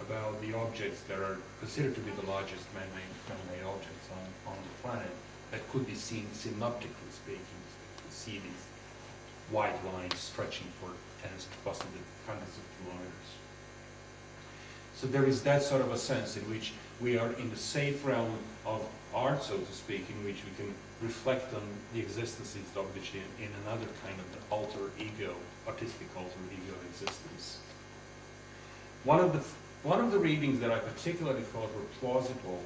about the objects that are considered to be the largest man-made objects on the planet that could be seen synoptically speaking. You see these white lines stretching for tens, possibly hundreds of kilometers. So there is that sort of a sense in which we are in the safe realm of art, so to speak, in which we can reflect on the existence of which in another kind of alter ego, artistic alter ego existence. One of the readings that I particularly thought were plausible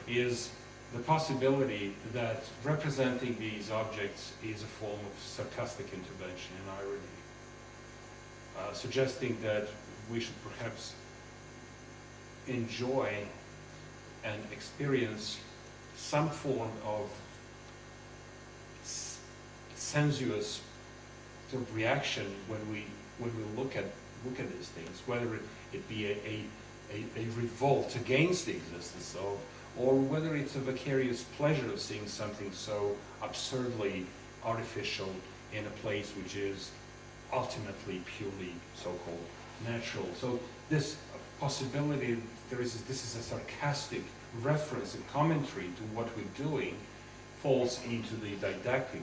is the possibility that representing these objects is a form of sarcastic intervention and irony, suggesting that we should perhaps enjoy and experience some form of sensuous sort of reaction when we look at these things, whether it be a revolt against the existence of, or whether it's a vicarious pleasure of seeing something so absurdly artificial in a place which is ultimately purely so-called natural. So this possibility, this is a sarcastic reference and commentary to what we're doing, falls into the didactic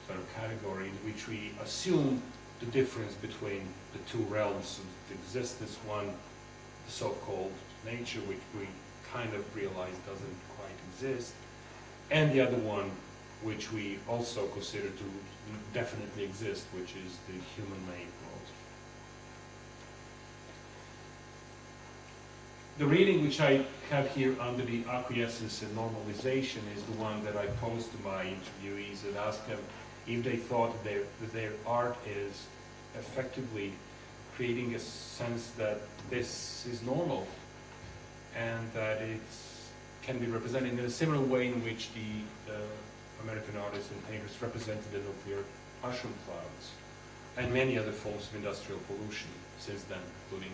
sort of category in which we assume the difference between the two realms of existence, one, the so-called nature, which we kind of realize doesn't quite exist, and the other one, which we also consider to definitely exist, which is the human-made world. The reading which I have here under the acquiescence and normalization is the one that I posed to my interviewees and asked them if they thought that their art is effectively creating a sense that this is normal and that it can be represented in a similar way in which the American artists and painters represented the nuclear mushroom clouds and many other forms of industrial pollution since then, including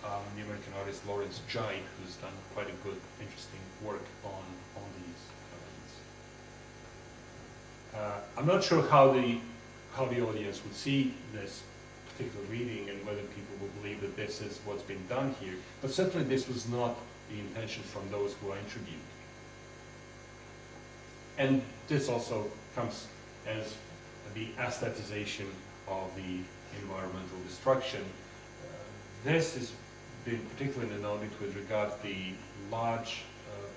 the American artist Lawrence Jide, who's done quite a good, interesting work on these elements. I'm not sure how the audience would see this particular reading and whether people would believe that this is what's been done here, but certainly this was not the intention from those who I interviewed. And this also comes as the aestheticization of the environmental destruction. This has been particularly noted with regard to the large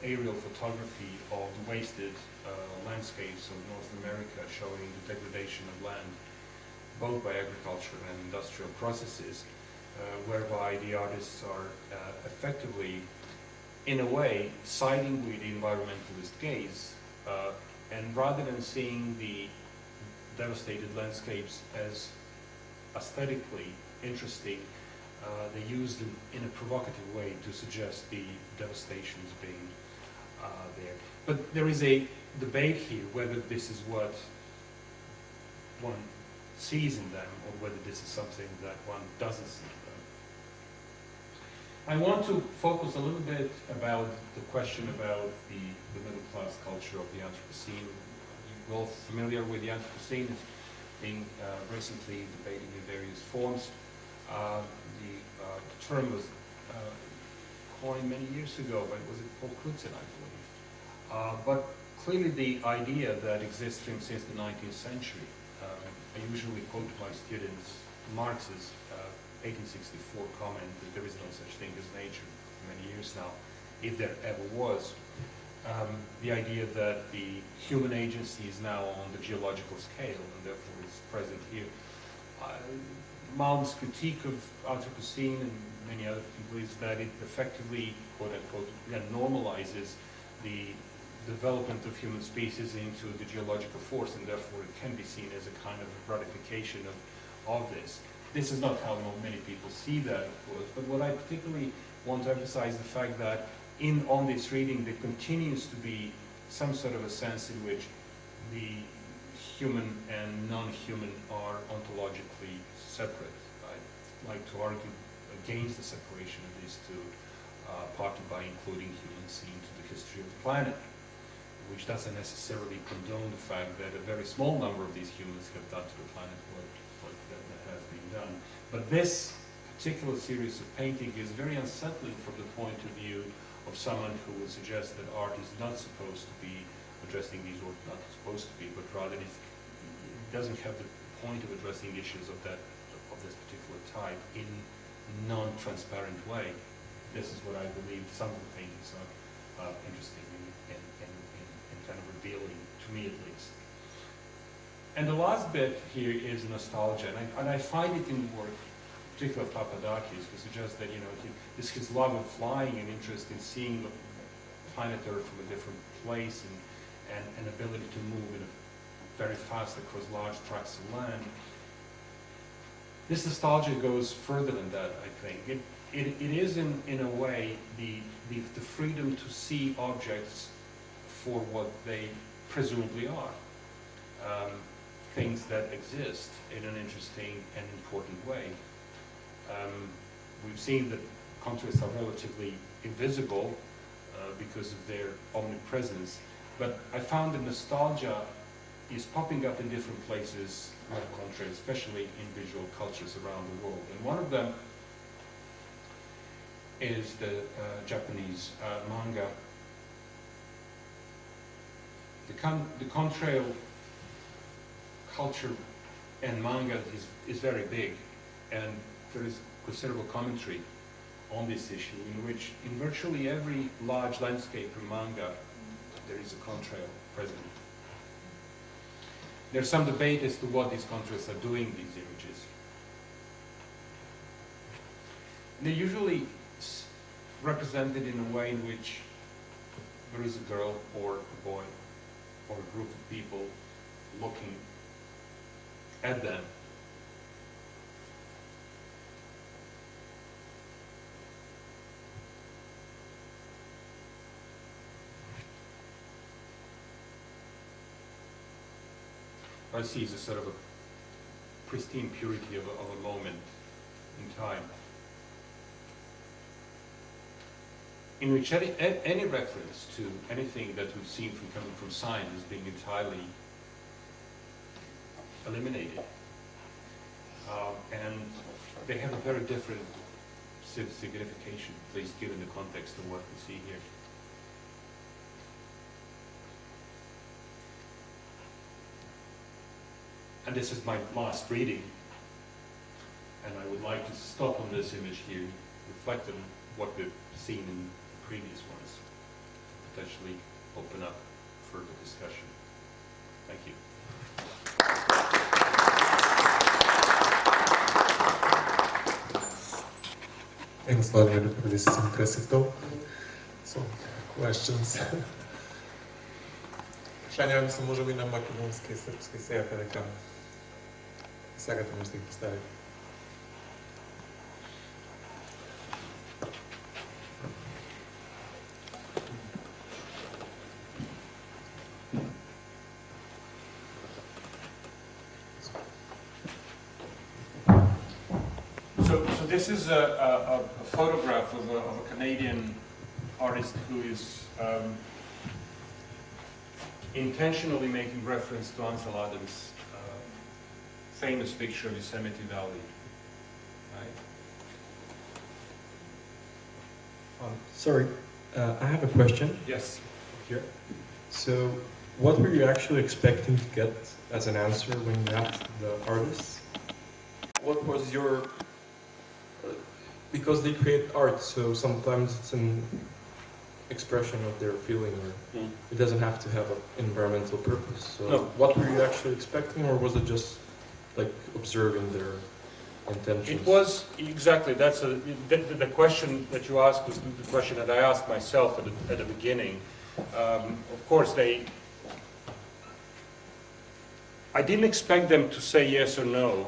aerial photography of the wasted landscapes of North America, showing the degradation of land both by agriculture and industrial processes, whereby the artists are effectively, in a way, siding with the environmentalist gaze, and rather than seeing the devastated landscapes as aesthetically interesting, they used them in a provocative way to suggest the devastations being there. But there is a debate here whether this is what one sees in them or whether this is something that one doesn't see in them. I want to focus a little bit about the question about the middle class culture of the Anthropocene. You're all familiar with the Anthropocene. It's being recently debated in various forms. The term was coined many years ago, but was it Paul Crutzen, I believe. But clearly the idea that exists since the 19th century. I usually quote to my students Marx's 1864 comment that there is no such thing as nature for many years now, if there ever was. The idea that the human agency is now on the geological scale and therefore is present here. Malm's critique of Anthropocene and many other people is that it effectively, quote unquote, normalizes the development of human species into the geological force, and therefore it can be seen as a kind of ratification of this. This is not how many people see that, of course, but what I particularly want to emphasize the fact that on this reading there continues to be some sort of a sense in which the human and non-human are ontologically separate. I like to argue against the separation of these two, partly by including humans into the history of the planet, which doesn't necessarily condone the fact that a very small number of these humans have done to the planet what that has been done. But this particular series of painting is very unsettling from the point of view of someone who would suggest that art is not supposed to be addressing these, or not supposed to be, but rather it doesn't have the point of addressing issues of this particular type in non-transparent way. This is what I believe some of the paintings are interesting and kind of revealing, to me at least. And the last bit here is nostalgia, and I find it in the work, particularly of Papadakis, who suggests that this his love of flying and interest in seeing the planet Earth from a different place and an ability to move very fast across large tracts of land. This nostalgia goes further than that, I think. It is in a way the freedom to see objects for what they presumably are. Things that exist in an interesting and important way. We've seen that contrails are relatively invisible because of their omnipresence, but I found that nostalgia is popping up in different places like contrails, especially in visual cultures around the world. And one of them is the Japanese manga. The contrail culture and manga is very big, and there is considerable commentary on this issue, in which in virtually every large landscape in manga there is a contrail present. There's some debate as to what these contrails are doing, these images. And they're usually represented in a way in which there is a girl or a boy or a group of people looking at them. I see is a sort of a pristine purity of a moment in time, in which any reference to anything that we've seen coming from science is being entirely eliminated. And they have a very different signification, at least given the context of what we see here. And this is my last reading, and I would like to stop on this image here, reflect on what we've seen in the previous ones, potentially open up further discussion. Thank you. Thanks, Vladimir, for this impressive talk. So, questions? Шања, мислам, може би на македонски и српски сега да кажам. Сега може да ги поставим. So this is a photograph of a Canadian artist who is intentionally making reference to Ansel Adams' famous picture of Yosemite Valley. Right? Sorry, I have a question. Yes. Here. So, what were you actually expecting to get as an answer when you asked the artists? What was your... because they create art, so sometimes it's an expression of their feeling, or it doesn't have to have an environmental purpose. So, No. what were you actually expecting, or was it just like observing their intentions? It was, exactly, that's the question that you asked was the question that I asked myself at the beginning. Of course, I didn't expect them to say yes or no.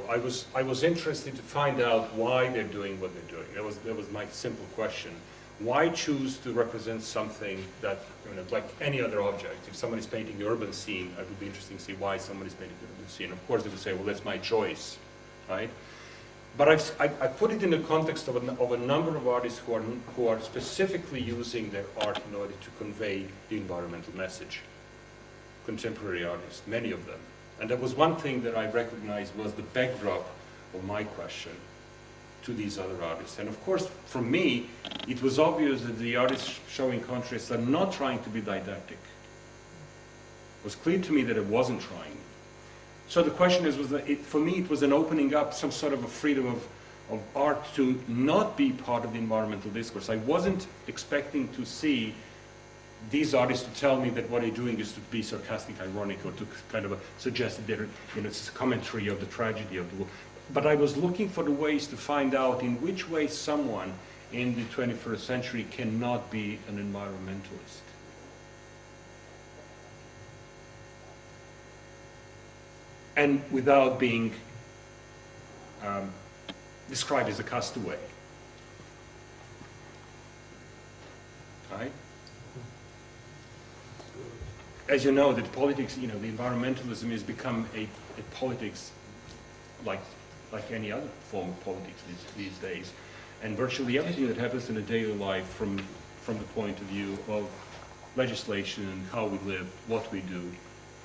I was interested to find out why they're doing what they're doing. That was my simple question. Why choose to represent something that, like any other object? If somebody's painting the urban scene, it would be interesting to see why somebody's painting the urban scene. Of course, they would say, well, that's my choice, right? But I put it in the context of a number of artists who are specifically using their art in order to convey the environmental message. Contemporary artists, many of them. And that was one thing that I recognized was the backdrop of my question to these other artists. And of course, for me, it was obvious that the artists showing contrasts are not trying to be didactic. It was clear to me that it wasn't trying. So the question is, for me, it was an opening up some sort of a freedom of art to not be part of the environmental discourse. I wasn't expecting to see these artists to tell me that what they're doing is to be sarcastic, ironic, or to kind of suggest that they're, it's a commentary of the tragedy of the world. But I was looking for the ways to find out in which way someone in the 21st century cannot be an environmentalist. And without being described as a castaway. Right? As you know, that politics, the environmentalism has become a politics like any other form of politics these days. And virtually everything that happens in a daily life from the point of view of legislation and how we live, what we do,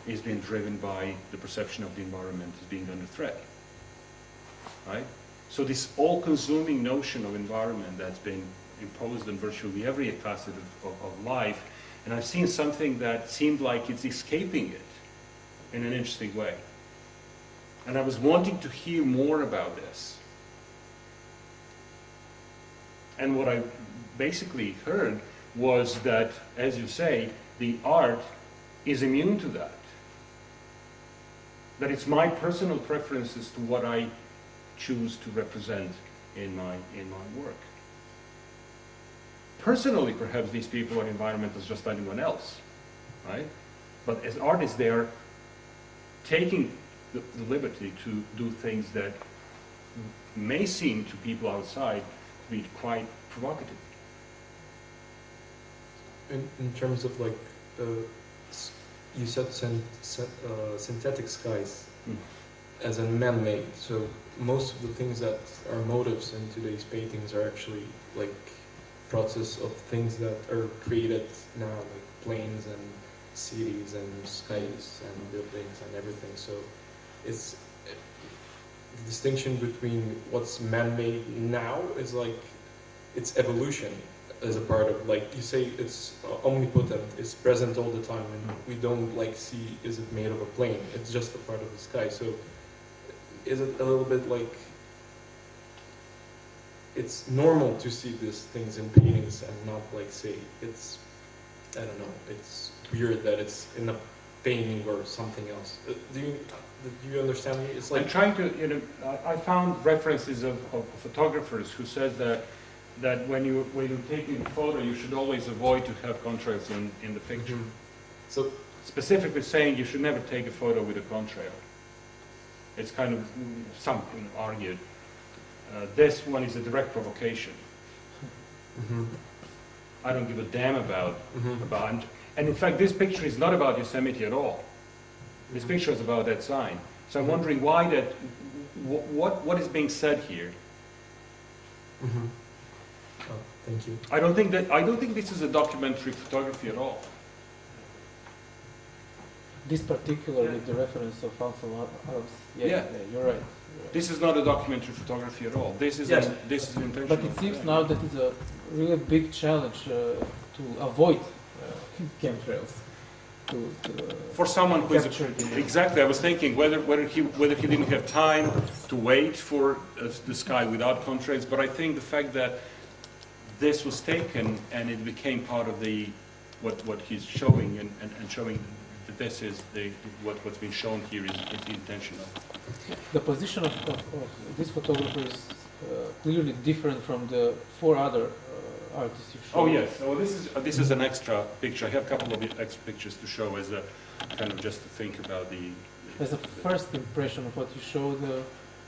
is being driven by the perception of the environment as being under threat. Right? So this all-consuming notion of environment that's been imposed on virtually every facet of life. And I've seen something that seemed like it's escaping it in an interesting way. And I was wanting to hear more about this. And what I basically heard was that, as you say, the art is immune to that. That it's my personal preferences to what I choose to represent in my work. Personally, perhaps these people are environmentalists just like anyone else, right? But as artists, they are taking the liberty to do things that may seem to people outside to be quite provocative. In terms of like, you said synthetic skies as a man-made, so most of the things that are motives in today's paintings are actually like process of things that are created now, like planes and cities and skies and buildings and everything. So it's the distinction between what's man-made now is like it's evolution as a part of, like you say, it's omnipotent, it's present all the time, and we don't like see is it made of a plane, it's just a part of the sky. So is it a little bit like it's normal to see these things in paintings and not like say it's, I don't know, it's weird that it's in a painting or something else. Do you understand me? It's like I'm trying to, I found references of photographers who said that when you're taking a photo, you should always avoid to have contrails in the picture. So specifically saying you should never take a photo with a contrail. It's kind of something argued. This one is a direct provocation. I don't give a damn about, and in fact this picture is not about Yosemite at all. This picture is about that sign. So I'm wondering why that, what is being said here? Oh, thank you. I don't think this is a documentary photography at all. This particular with the reference of Alpha Arabs. Yeah, you're right. This is not a documentary photography at all. This is this is intentional. But it seems now that it's a really big challenge to avoid chemtrails. For someone who is capture the exactly, I was thinking whether he didn't have time to wait for the sky without contrast. But I think the fact that this was taken and it became part of the what he's showing and showing that this is what's been shown here is intentional. The position of this photographer is clearly different from the 4 other artists you showed. Oh yes. So this is an extra picture. I have a couple of extra pictures to show as a kind of just to think about the. As a first impression of what you showed,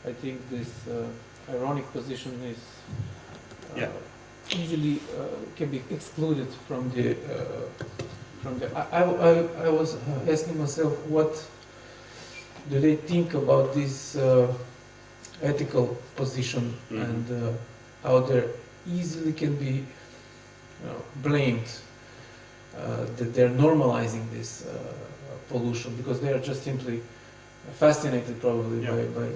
I think this ironic position is Yeah. easily can be excluded from the. I was asking myself, what do they think about this ethical position Mhm. and how they easily can be blamed that they're normalizing this pollution because they are just simply fascinated probably Yeah. by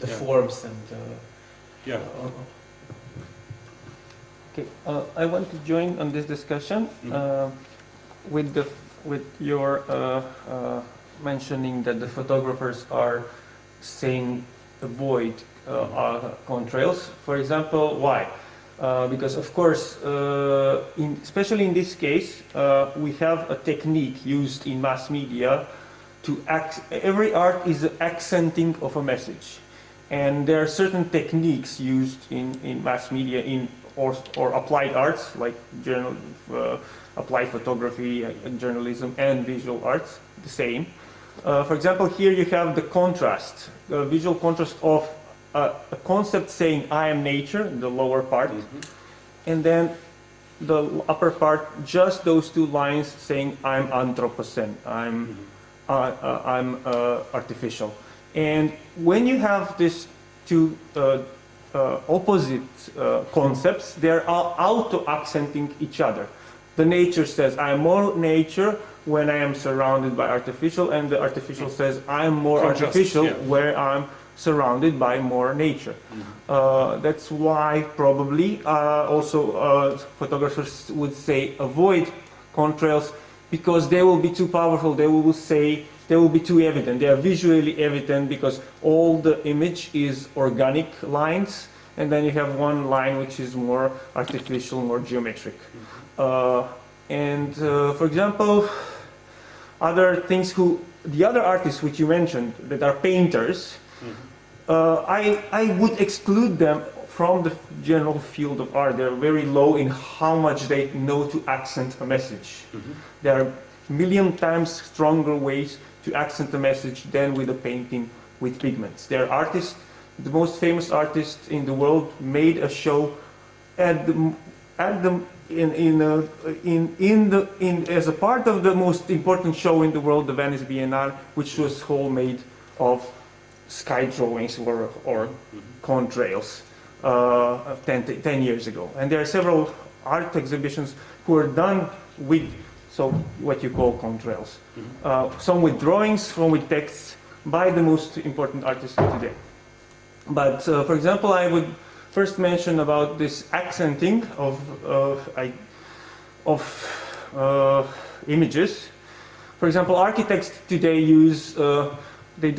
the Yeah. forms and Yeah. Okay, I want to join on this discussion with your mentioning that the photographers are saying avoid contrails. For example, why? Because of course, especially in this case, we have a technique used in mass media to every art is an accenting of a message. And there are certain techniques used in mass media or applied arts, like applied photography, journalism, and visual arts, the same. For example, here you have the contrast, the visual contrast of a concept saying I am nature, the lower part, and then the upper part, just those 2 lines saying I'm Anthropocene, I'm artificial. And when you have these 2 opposite concepts, they're auto-accenting each other. The nature says I'm more nature when I am surrounded by artificial, and the artificial says I'm more Contrast, artificial yeah. where I'm surrounded by more nature. That's why probably also photographers would say avoid contrails because they will be too powerful. They will say they will be too evident. They are visually evident because all the image is organic lines, and then you have one line which is more artificial, more geometric. For example, other things the other artists which you mentioned that are painters, I would exclude them from the general field of art. They're very low in how much they know to accent a message. There are a million times stronger ways to accent a message than with a painting with pigments. There are artists, the most famous artist in the world made a show as a part of the most important show in the world, the Venice Biennale, which was whole made of sky drawings or contrails 10 years ago. And there are several art exhibitions who are done with what you call contrails. Some with drawings, some with texts by the most important artists today. But for example, I would first mention about this accenting of images. For example, architects today use they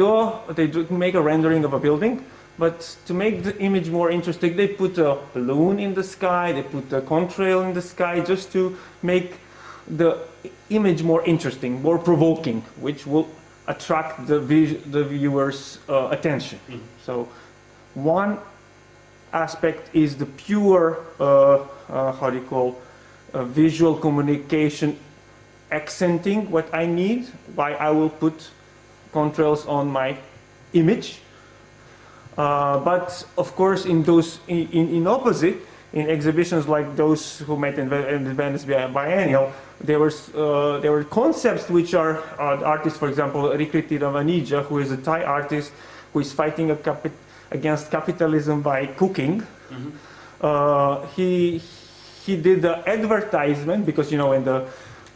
make a rendering of a building, but to make the image more interesting, they put a balloon in the sky, they put a contrail in the sky, just to make the image more interesting, more provoking, which will attract the viewer's attention. So one aspect is the pure, visual communication accenting what I need, why I will put contrails on my image. But of course, in opposite, in exhibitions like those who met in the Venice Biennial, there were concepts which are artists, for example, Rikriti Ramanija, who is a Thai artist who is fighting against capitalism by cooking. He did the advertisement because, in the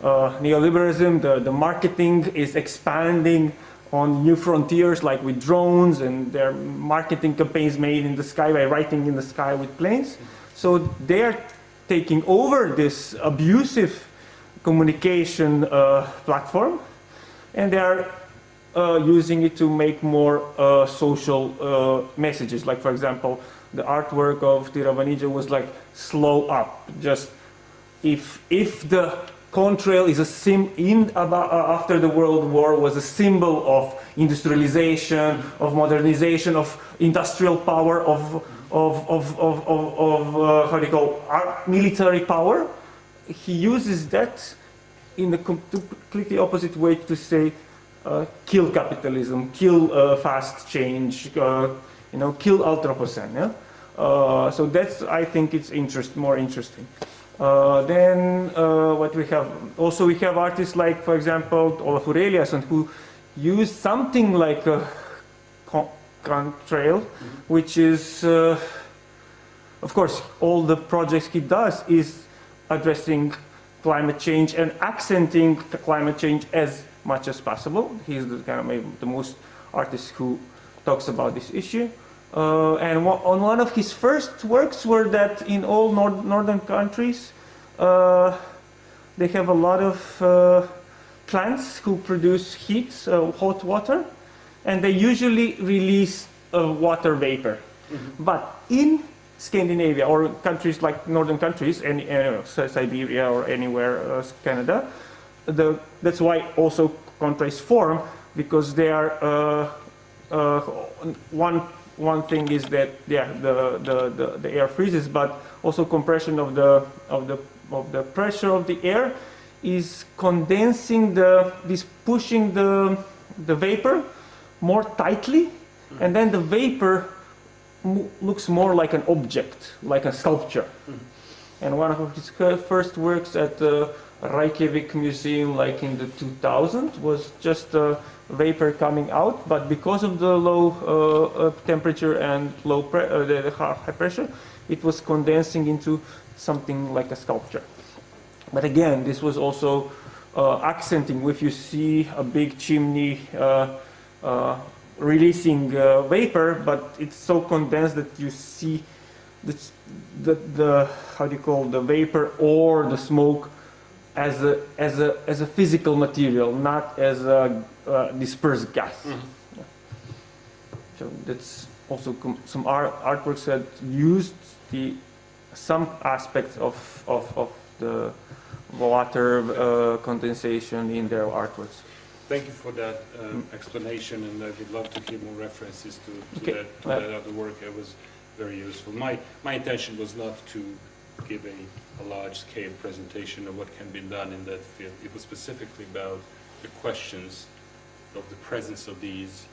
neoliberalism, the marketing is expanding on new frontiers, like with drones, and there are marketing campaigns made in the sky by writing in the sky with planes. So they are taking over this abusive communication platform, and they are using it to make more social messages. Like, for example, the artwork of Predavanje was like slow up. Just if the contrail is after the World War was a symbol of industrialization, of modernization, of industrial power, of how do you call military power. He uses that in a completely opposite way to say, kill capitalism, kill fast change, kill Anthropocene. Yeah? So that's, I think, it's more interesting. Then what we have, also we have artists like, for example, Olafur Eliasson, who used something like a contrail, which is, of course, all the projects he does is addressing climate change and accenting the climate change as much as possible. He's the kind of maybe the most artist who talks about this issue. And on one of his first works were that in all northern countries, they have a lot of plants who produce heat, hot water, and they usually release water vapor. But in Scandinavia or countries like northern countries, Siberia or anywhere, Canada, that's why also contrails form, because they are one thing is that the air freezes, but also compression of the pressure of the air is condensing pushing the vapor more tightly, and then the vapor looks more like an object, like a sculpture. And one of his first works at the Reykjavik Museum, like in the 2000s, was just vapor coming out, but because of the low temperature and the high pressure, it was condensing into something like a sculpture. But again, this was also accenting. If you see a big chimney releasing vapor, but it's so condensed that you see the how do you call the vapor or the smoke as a physical material, not as a dispersed gas. Yeah. So that's also some artworks that used some aspects of the water condensation in their artworks. Thank you for that explanation, and I would love to hear more references to that other work. It was very useful. My intention was not to give a large-scale presentation of what can be done in that field. It was specifically about the questions of the presence of these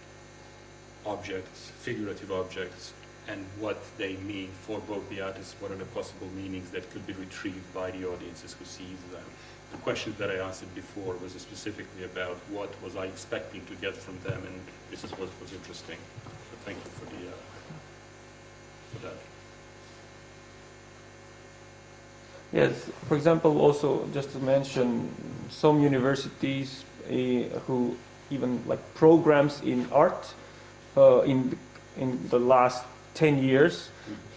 objects, figurative objects, and what they mean for both the artists, what are the possible meanings that could be retrieved by the audiences who sees them. The question that I answered before was specifically about what was I expecting to get from them, and this is what was interesting. So thank you for that. Yes, for example, also just to mention, some universities who even like programs in art in the last 10 years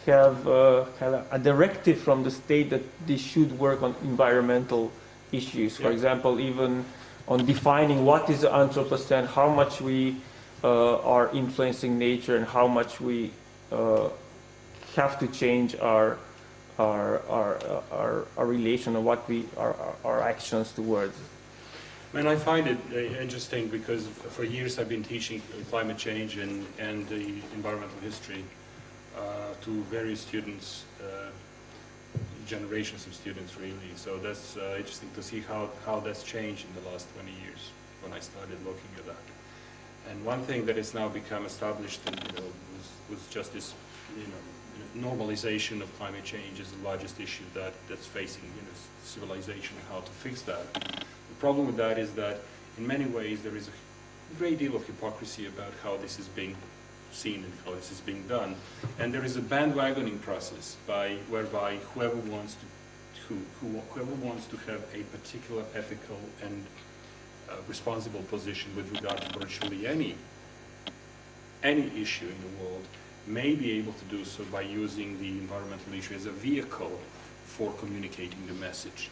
have a directive from the state that they should work on environmental issues. For example, even on defining what is the Anthropocene, how much we are influencing nature, and how much we have to change our relation or what our actions towards. And I find it interesting because for years I've been teaching climate change and the environmental history to various students, generations of students really. So that's interesting to see how that's changed in the last 20 years when I started looking at that. And one thing that has now become established, was just this, normalization of climate change is the largest issue that's facing civilization and how to fix that. The problem with that is that in many ways there is a great deal of hypocrisy about how this is being seen and how this is being done, and there is a bandwagoning process whereby whoever wants to have a particular ethical and responsible position with regard to virtually any issue in the world may be able to do so by using the environmental issue as a vehicle for communicating the message.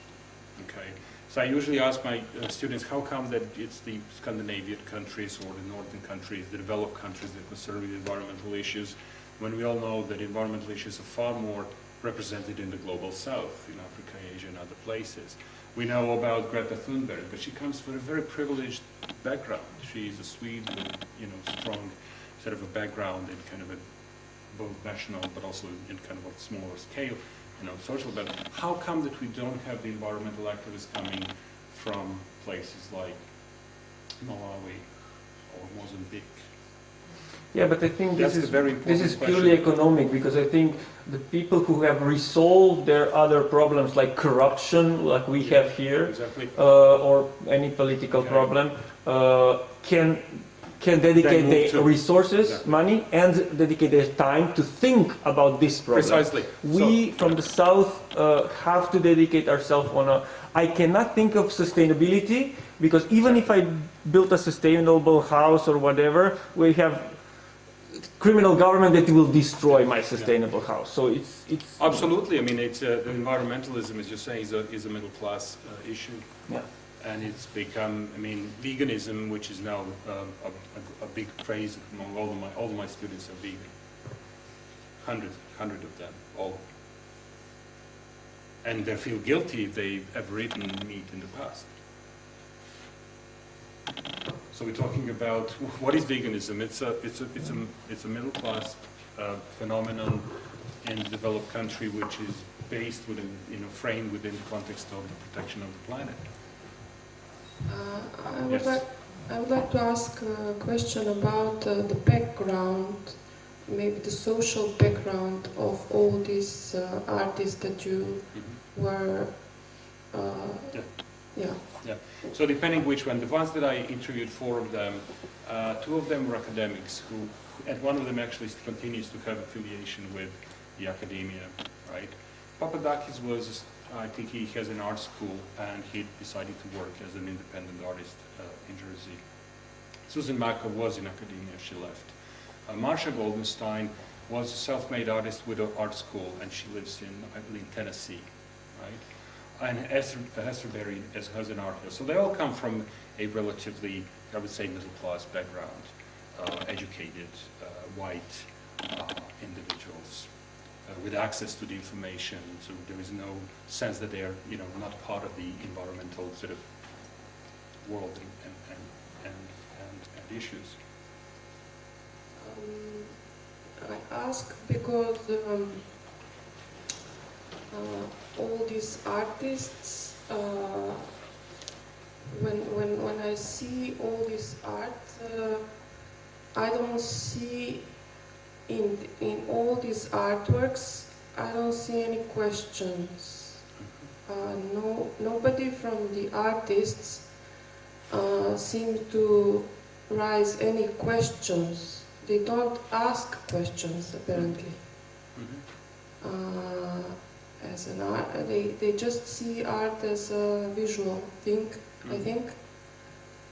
Okay. So I usually ask my students, how come that it's the Scandinavian countries or the northern countries, the developed countries that concern with environmental issues, when we all know that environmental issues are far more represented in the global south, in Africa, Asia, and other places. We know about Greta Thunberg, but she comes from a very privileged background. She is a Swede with, strong sort of a background in kind of a both national, but also in kind of a smaller scale, social. But how come that we don't have the environmental activists coming from places like Malawi or Mozambique? Yeah, but I think That's this a very important is purely question. economic, because I think the people who have resolved their other problems like corruption, like we have here, Exactly. or any political Okay. problem, can dedicate move their to- resources, Exactly. money, and dedicate their time to think about this problem. Precisely. We from the south have to dedicate ourselves on a. I cannot think of sustainability, because even if I built a sustainable house or whatever, we have criminal government that will destroy my sustainable house. So it's Absolutely. I mean, it's the environmentalism, as you say, is a middle class issue. Yeah. And it's become, veganism, which is now a big phrase among all of my students are vegan. Hundred of them, all. And they feel guilty if they've ever eaten meat in the past. So we're talking about what is veganism? It's a middle class phenomenon in a developed country, which is based within, framed within the context of the protection of the planet. Yes. I would like to ask a question about the background, maybe the social background of all these artists that you were. So depending which one, the ones that I interviewed, 4 of them, 2 of them were academics and one of them actually continues to have affiliation with the academia, right? Papadakis was, I think he has an art school and he decided to work as an independent artist in Jersey. Susan Maka was in academia, she left. Marsha Goldenstein was a self-made artist with an art school and she lives in, I believe, Tennessee, right? And Hester Berry has an art hill. So they all come from a relatively, I would say, middle-class background, educated, white individuals with access to the information. So there is no sense that they're, not part of the environmental sort of world and issues. I ask because all these artists, when I see all this art, I don't see in all these artworks, I don't see any questions. Nobody from the artists seem to raise any questions. They don't ask questions, apparently. As an art, they just see art as a visual thing, I think.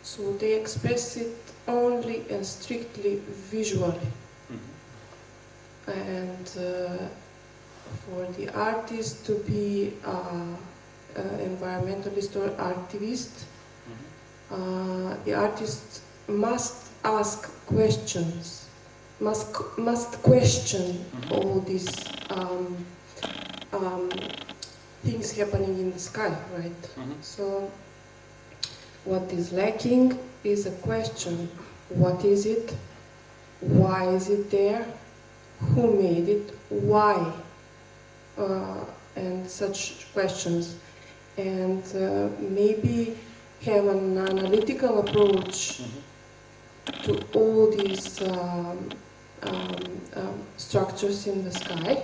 So they express it only and strictly visually. And for the artist to be an environmentalist or activist, the artist must ask questions, must question all these things happening in the sky, right? So what is lacking is a question. What is it? Why is it there? Who made it? Why? And such questions. And maybe have an analytical approach to all these structures in the sky,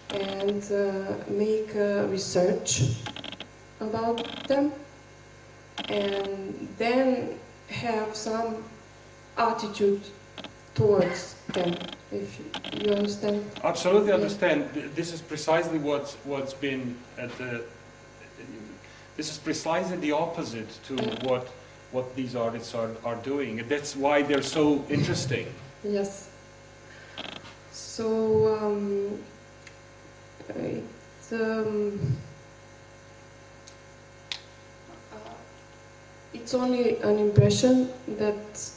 and make research about them, and then have some attitude towards them, if you understand. Absolutely Yeah. understand. This is precisely what's been at the. This is precisely the opposite to what these artists are doing. And that's why they're so interesting. Yes. So it's only an impression that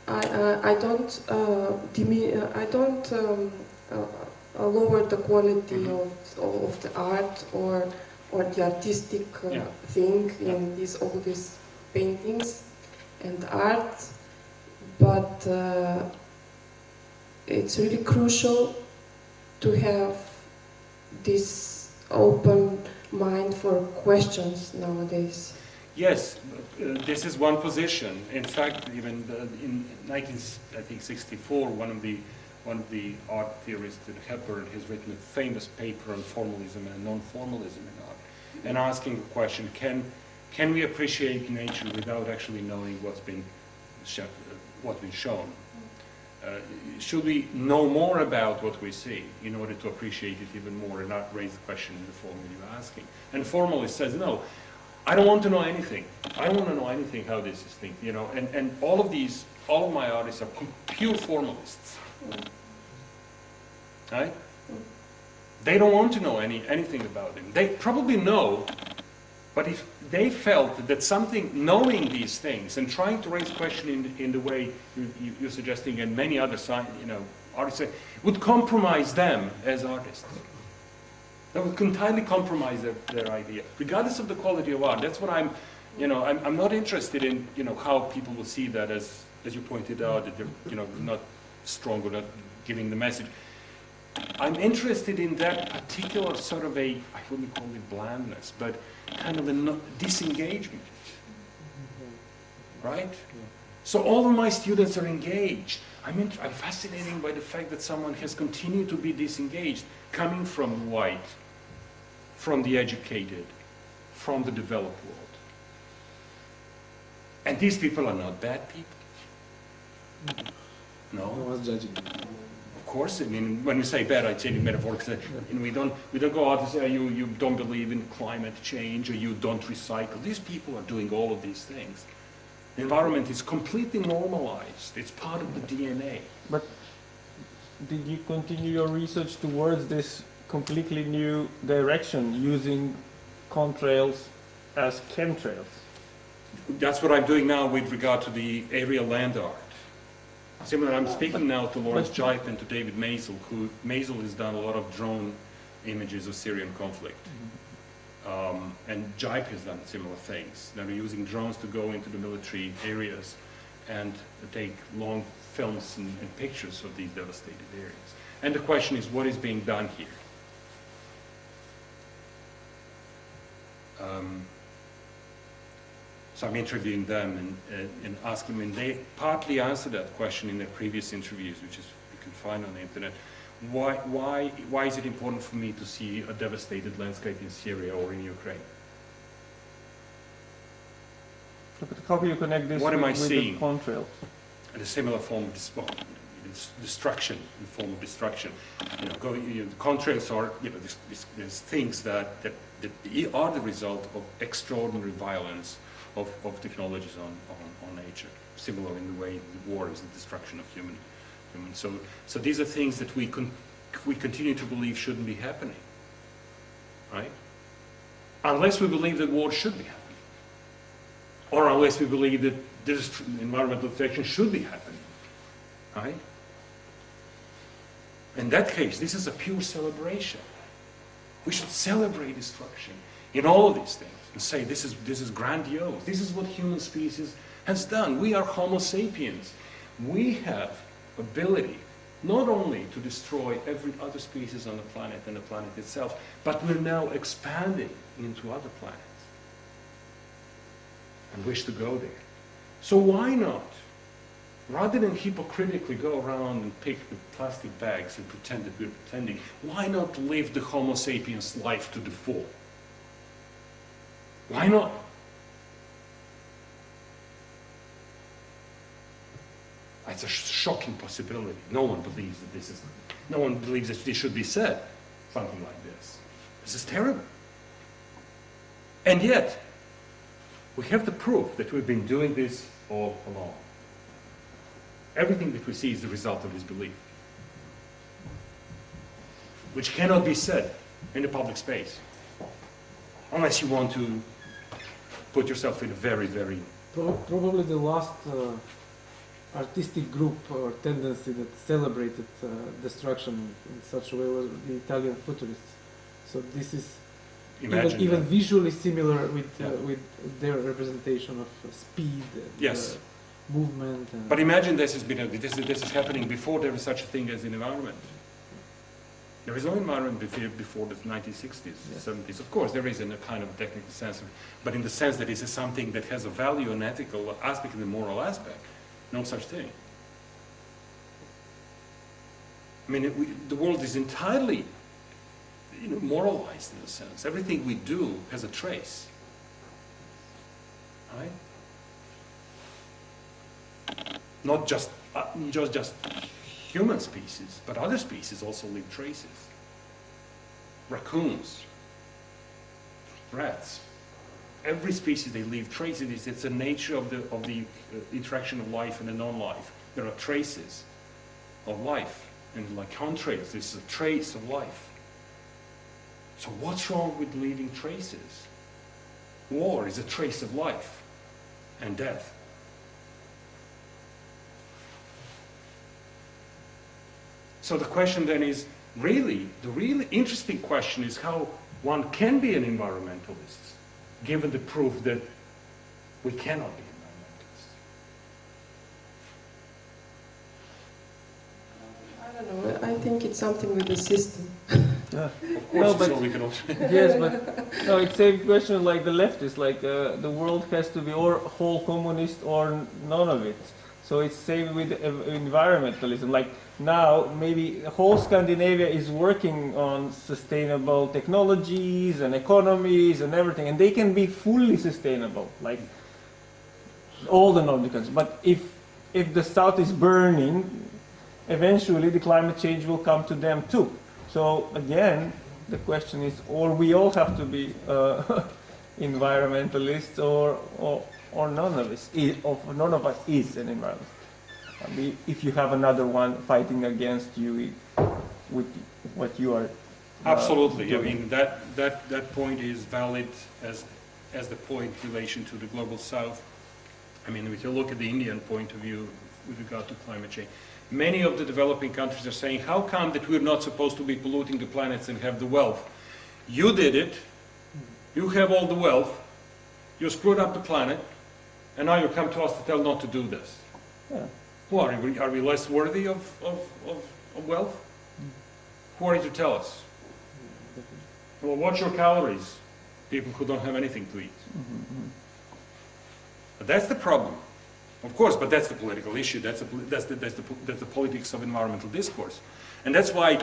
I don't lower the quality of the art or the artistic thing in all these paintings and art, but it's really crucial to have this open mind for questions nowadays. Yes, this is one position. In fact, even in 1964, one of the art theorists, Hepburn, has written a famous paper on formalism and non-formalism in art, and asking the question: Can we appreciate nature without actually knowing what's been shown? Should we know more about what we see in order to appreciate it even more and not raise the question in the form that you're asking? And formalist says, no, I don't want to know anything. I don't want to know anything how this is thinking, you know. And all of my artists are pure formalists, right? They don't want to know anything about them. They probably know, but if they felt that knowing these things and trying to raise question in the way you're suggesting, and many other artists would compromise them as artists. That would entirely compromise their idea, regardless of the quality of art. That's what I'm not interested in, how people will see that as you pointed out, that they're, not strong or not giving the message. I'm interested in that particular sort of I wouldn't call it blandness, but kind of a disengagement, right? So all of my students are engaged. I'm fascinated by the fact that someone has continued to be disengaged, coming from white, from the educated, from the developed world. And these people are not bad people. No. I was judging. Of course, I mean, when we say bad, I say in metaphorically, we don't go out and say you don't believe in climate change or you don't recycle. These people are doing all of these things. The environment is completely normalized. It's part of the DNA. But did you continue your research towards this completely new direction, using contrails as chemtrails? That's what I'm doing now with regard to the aerial land art. Similar, I'm speaking now to Lawrence Jipe and to David Maisel, who Maisel has done a lot of drone images of Syrian conflict. And Jipe has done similar things. They're using drones to go into the military areas and take long films and pictures of these devastated areas. And the question is, what is being done here? So I'm interviewing them and asking them, and they partly answered that question in their previous interviews, which is you can find on the internet. Why is it important for me to see a devastated landscape in Syria or in Ukraine? But how do you connect this with the contrails? And a similar form of destruction, in form of destruction. Contrails are these things that are the result of extraordinary violence of technologies on nature. Similar in the way the war is the destruction of human. So these are things that we continue to believe shouldn't be happening, right? Unless we believe that war should be happening, or unless we believe that this environmental destruction should be happening, right? In that case, this is a pure celebration. We should celebrate destruction in all of these things and say this is grandiose. This is what human species has done. We are Homo sapiens. We have ability not only to destroy every other species on the planet and the planet itself, but we're now expanding into other planets and wish to go there. So why not, rather than hypocritically go around and pick the plastic bags and pretend that we're pretending, why not live the Homo sapiens life to the full? Why not? It's a shocking possibility. No one believes that this should be said, something like this. This is terrible. And yet, we have the proof that we've been doing this all along. Everything that we see is the result of this belief, which cannot be said in the public space. unless you want to put yourself in a very, very... Probably the last artistic group or tendency that celebrated destruction in such a way was the Italian futurists. So this is even visually similar with their representation of speed and Yes. movement. And But imagine this is happening before there was such a thing as an environment. There is no environment before the 1960s, Yes. 70s. Of course, there is in a kind of technical sense, but in the sense that this is something that has a value, an ethical aspect, and a moral aspect. No such thing. I mean, the world is entirely, moralized in a sense. Everything we do has a trace, right? Not just human species, but other species also leave traces. Raccoons, rats, every species they leave traces. It's the nature of the interaction of life and the non-life. There are traces of life, and like contrails, this is a trace of life. So what's wrong with leaving traces? War is a trace of life and death. So the question then is, the really interesting question is how one can be an environmentalist, given the proof that we cannot be environmentalists. I don't know. I think it's something with the system. Of course, but- so we can also... Yes, but no, it's same question like the leftists, like the world has to be or whole communist or none of it. So it's same with environmentalism. Like now, maybe whole Scandinavia is working on sustainable technologies and economies and everything, and they can be fully sustainable, like all the Nordic countries. But if the south is burning, eventually the climate change will come to them too. So again, the question is, or we all have to be environmentalists, or none of us is an environmentalist. I mean, if you have another one fighting against you with what you are. Absolutely. I doing. mean, that point is valid as the point in relation to the global south. I mean, if you look at the Indian point of view with regard to climate change, many of the developing countries are saying, how come that we're not supposed to be polluting the planets and have the wealth? You did it. You have all the wealth. You screwed up the planet. And now you come to us to tell not to do this. Yeah. Who are we? Are we less worthy of wealth? Who are you to tell us? Well, watch your calories, people who don't have anything to eat. But that's the problem, of course. But that's the political issue. That's the politics of environmental discourse, and that's why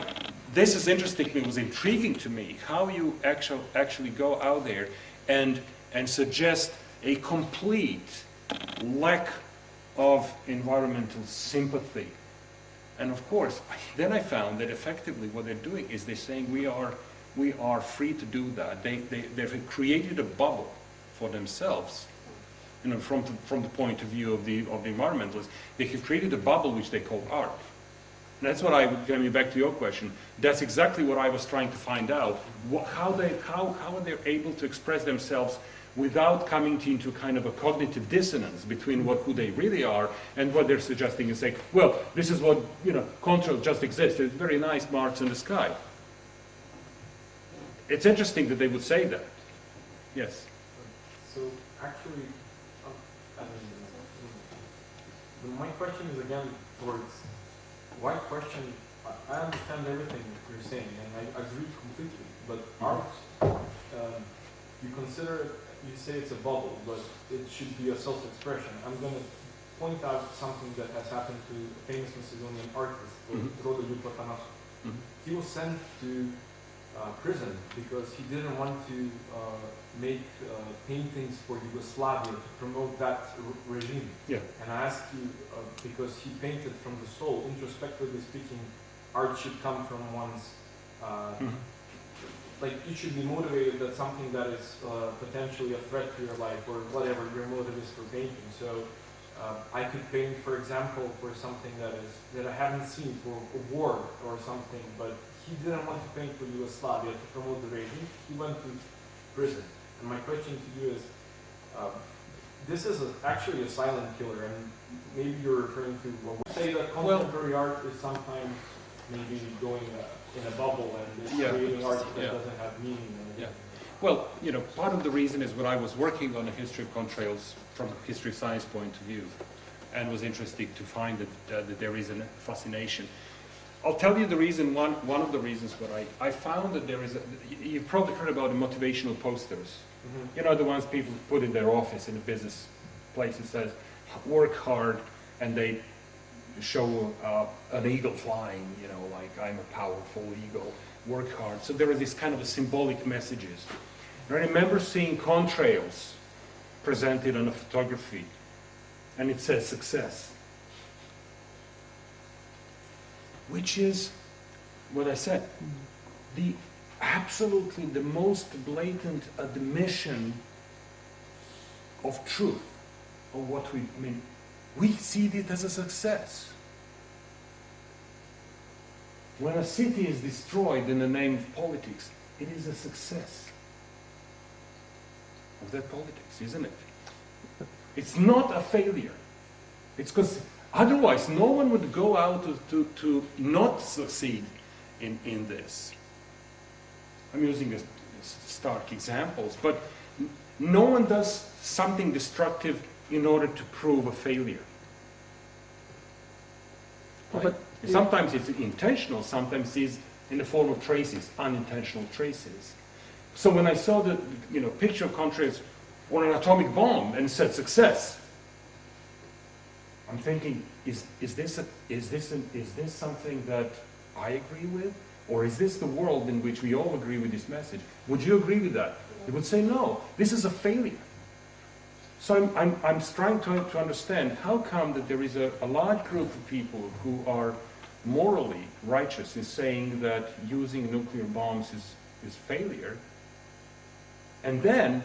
this is interesting. It was intriguing to me how you actually go out there and suggest a complete lack of environmental sympathy. And of course, then I found that effectively what they're doing is they're saying we are free to do that. They've created a bubble for themselves, from the point of view of the environmentalists. They have created a bubble which they call art. And that's what coming back to your question, that's exactly what I was trying to find out. How are they able to express themselves without coming into kind of a cognitive dissonance between who they really are and what they're suggesting and saying, well, this is what, contrails just exist. It's very nice marks in the sky. It's interesting that they would say that. Yes. So actually, my question is again towards why question. I understand everything you're saying, and I agree completely. But art, you say it's a bubble, but it should be a self-expression. I'm going to point out something that has happened to a famous Macedonian artist, Rode Ljubatanasov. He was sent to prison because he didn't want to make paintings for Yugoslavia to promote that regime. Yeah. And I ask you, because he painted from the soul, introspectively speaking, art should come from one's, like you should be motivated that something that is potentially a threat to your life or whatever your motive is for painting. So I could paint, for example, for something that I haven't seen, for a war or something, but he didn't want to paint for Yugoslavia to promote the regime. He went to prison. And my question to you is, this is actually a silent killer, and maybe you're referring to what we say that contemporary art is sometimes maybe going in a bubble and it's creating art that doesn't have meaning. Well, you know, part of the reason is when I was working on the history of contrails from a history of science point of view, and was interested to find that there is a fascination. I'll tell you the reason, one of the reasons, but I found that there is you've probably heard about the motivational posters. Mm-hmm. You know, the ones people put in their office in a business place. It says, work hard, and they show an eagle flying, you know, like I'm a powerful eagle, work hard. So there are these kind of symbolic messages. And I remember seeing contrails presented on a photography, and it says success, which is what I said, the absolutely the most blatant admission of truth of what we mean. We see it as a success. When a city is destroyed in the name of politics, it is a success of that politics, isn't it? It's not a failure. It's because otherwise no one would go out to not succeed in this. I'm using stark examples, but no one does something destructive in order to prove a failure. Right? But sometimes it's intentional, sometimes it's in the form of traces, unintentional traces. So when I saw the picture of contrails on an atomic bomb and said success, I'm thinking, is this something that I agree with? Or is this the world in which we all agree with this message? Would you agree with that? You would say, no, this is a failure. So I'm trying to understand how come that there is a large group of people who are morally righteous in saying that using nuclear bombs is failure, and then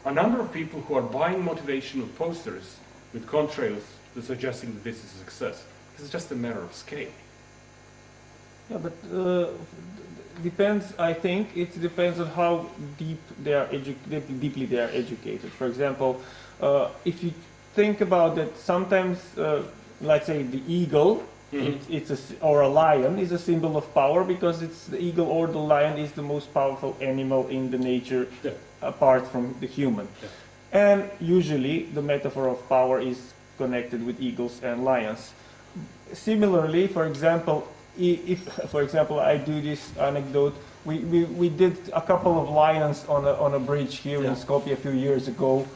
a number of people who are buying motivational posters with contrails that are suggesting that this is a success. This is just a matter of scale. Yeah, but depends. I think it depends on how deeply they are educated. For example, if you think about that, sometimes, let's say, the eagle, or a lion is a symbol of power because it's the eagle or the lion is the most powerful animal in the nature, apart from the human. Yeah. And usually, the metaphor of power is connected with eagles and lions. Similarly, for example, if for example I do this anecdote, we did a couple of lions on a bridge here in Skopje a few years ago,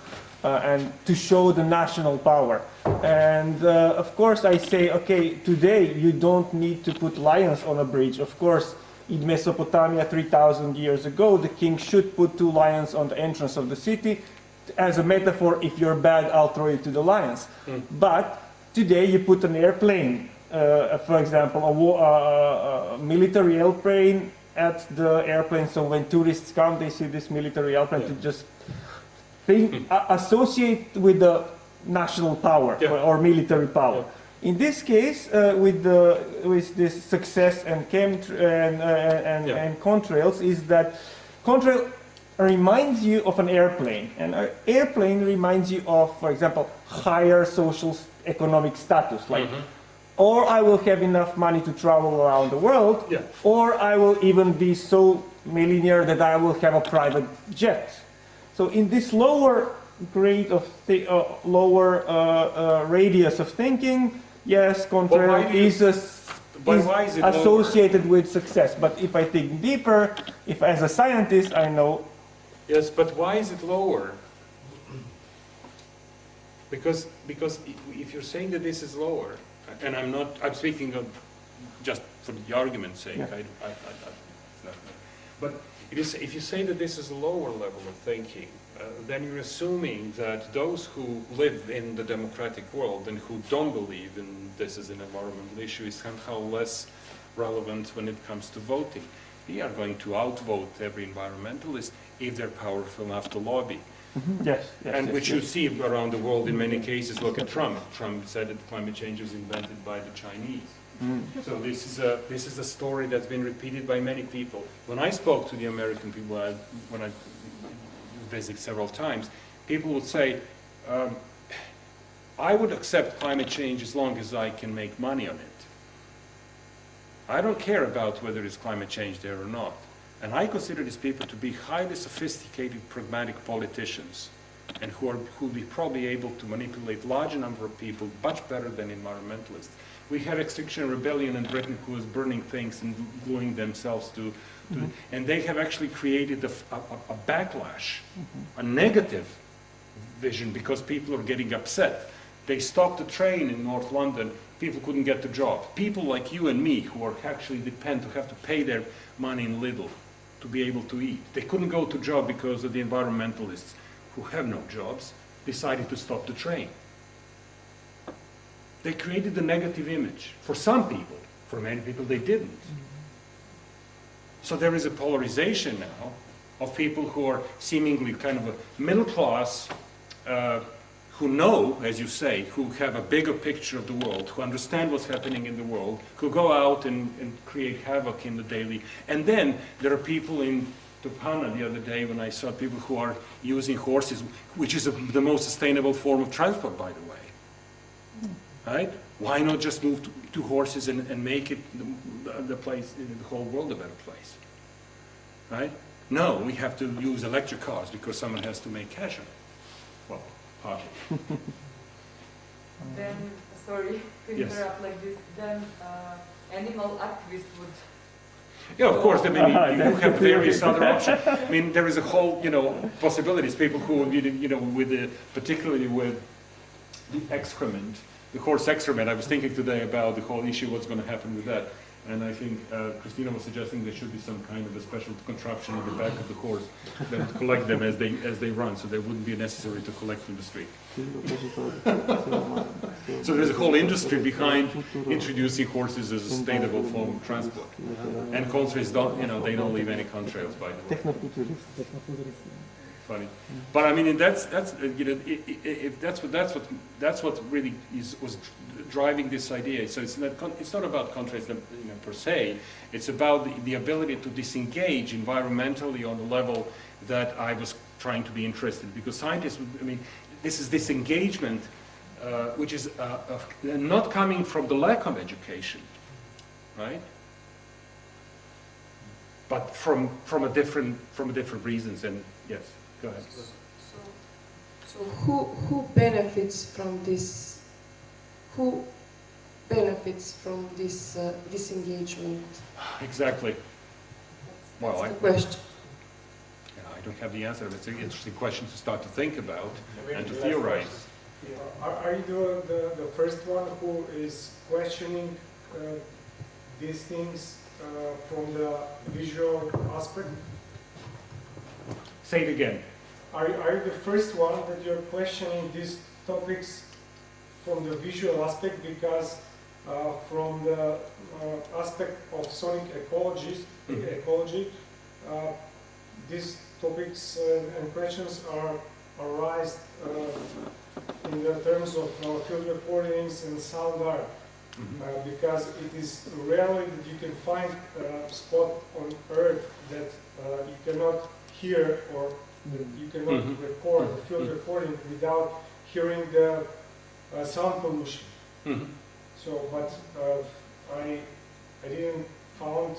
and to show the national power. And of course I say, okay, today you don't need to put lions on a bridge. Of course, in Mesopotamia 3,000 years ago, the king should put 2 lions on the entrance of the city as a metaphor. If you're bad, I'll throw you to the lions. But today you put an airplane, for example, a military airplane at the airplane, so when tourists come, they see this military airplane to just associate with the national power or military power. In this case, with this success and contrails, is that contrail reminds you of an airplane, and an airplane reminds you of, for example, higher social economic status, like, or I will have enough money to travel around the world, or I will even be so millionaire that I will have a private jet. So in this lower grade of radius of thinking, yes, contrail is associated with success. But if I think deeper, if as a scientist I know. Yes, but why is it lower? Because if you're saying that this is lower, and I'm speaking of just for the argument's sake, but if you say that this is a lower level of thinking, then you're assuming that those who live in the democratic world and who don't believe in this as an environmental issue is somehow less relevant when it comes to voting. We are going to outvote every environmentalist if they're powerful enough to lobby. Which you see around the world in many cases. Look at Trump. Trump said that climate change was invented by the Chinese. So this is a story that's been repeated by many people. When I spoke to the American people, when I visit several times, people would say, I would accept climate change as long as I can make money on it. I don't care about whether it's climate change there or not. And I consider these people to be highly sophisticated, pragmatic politicians, and who will be probably able to manipulate large number of people much better than environmentalists. We had Extinction Rebellion in Britain who was burning things and gluing themselves to and they have actually created a backlash, a negative vision, because people are getting upset. They stopped the train in North London, people couldn't get the job. People like you and me who are actually have to pay their money in Lidl to be able to eat. They couldn't go to job because of the environmentalists who have no jobs decided to stop the train. They created a negative image for some people. For many people they didn't. So there is a polarization now of people who are seemingly kind of a middle class, who know, as you say, who have a bigger picture of the world, who understand what's happening in the world, who go out and create havoc in the daily. And then there are people in Tupana the other day when I saw people who are using horses, which is the most sustainable form of transport, by the way. Right? Why not just move to horses and make it the place, the whole world a better place? Right? No, we have to use electric cars because someone has to make cash on it. Well, partly. Then, sorry to Yes. interrupt like this, then animal activists would... Yeah, of course, I mean, you have various other options. I mean, there is a whole, possibilities. People who, particularly with the excrement, the horse excrement. I was thinking today about the whole issue, what's going to happen with that. And I think Christina was suggesting there should be some kind of a special contraption in the back of the horse that would collect them as they run, so they wouldn't be necessary to collect from the street. So there's a whole industry behind introducing horses as a sustainable form of transport. And countries don't, they don't leave any contrails, by the way. Funny, but I mean, that's if that's what really was driving this idea. So it's not about contrast per se. It's about the ability to disengage environmentally on the level that I was trying to be interested. Because scientists, this is disengagement, which is not coming from the lack of education, right? But from a different reasons. And yes. Go ahead. So who benefits from this? Who benefits from this disengagement? Exactly. Well, That's the question. I don't have the answer. It's an interesting question to start to think about and to theorize. Are you the first one who is questioning these things from the visual aspect? Say it again. Are you the first one that you're questioning these topics from the visual aspect, because from the aspect of sonic ecology, these topics and questions are arised in the terms of field recordings and sound art, because it is rarely that you can find a spot on Earth that you cannot hear or you cannot record a field recording without hearing the sound pollution. So, but I didn't found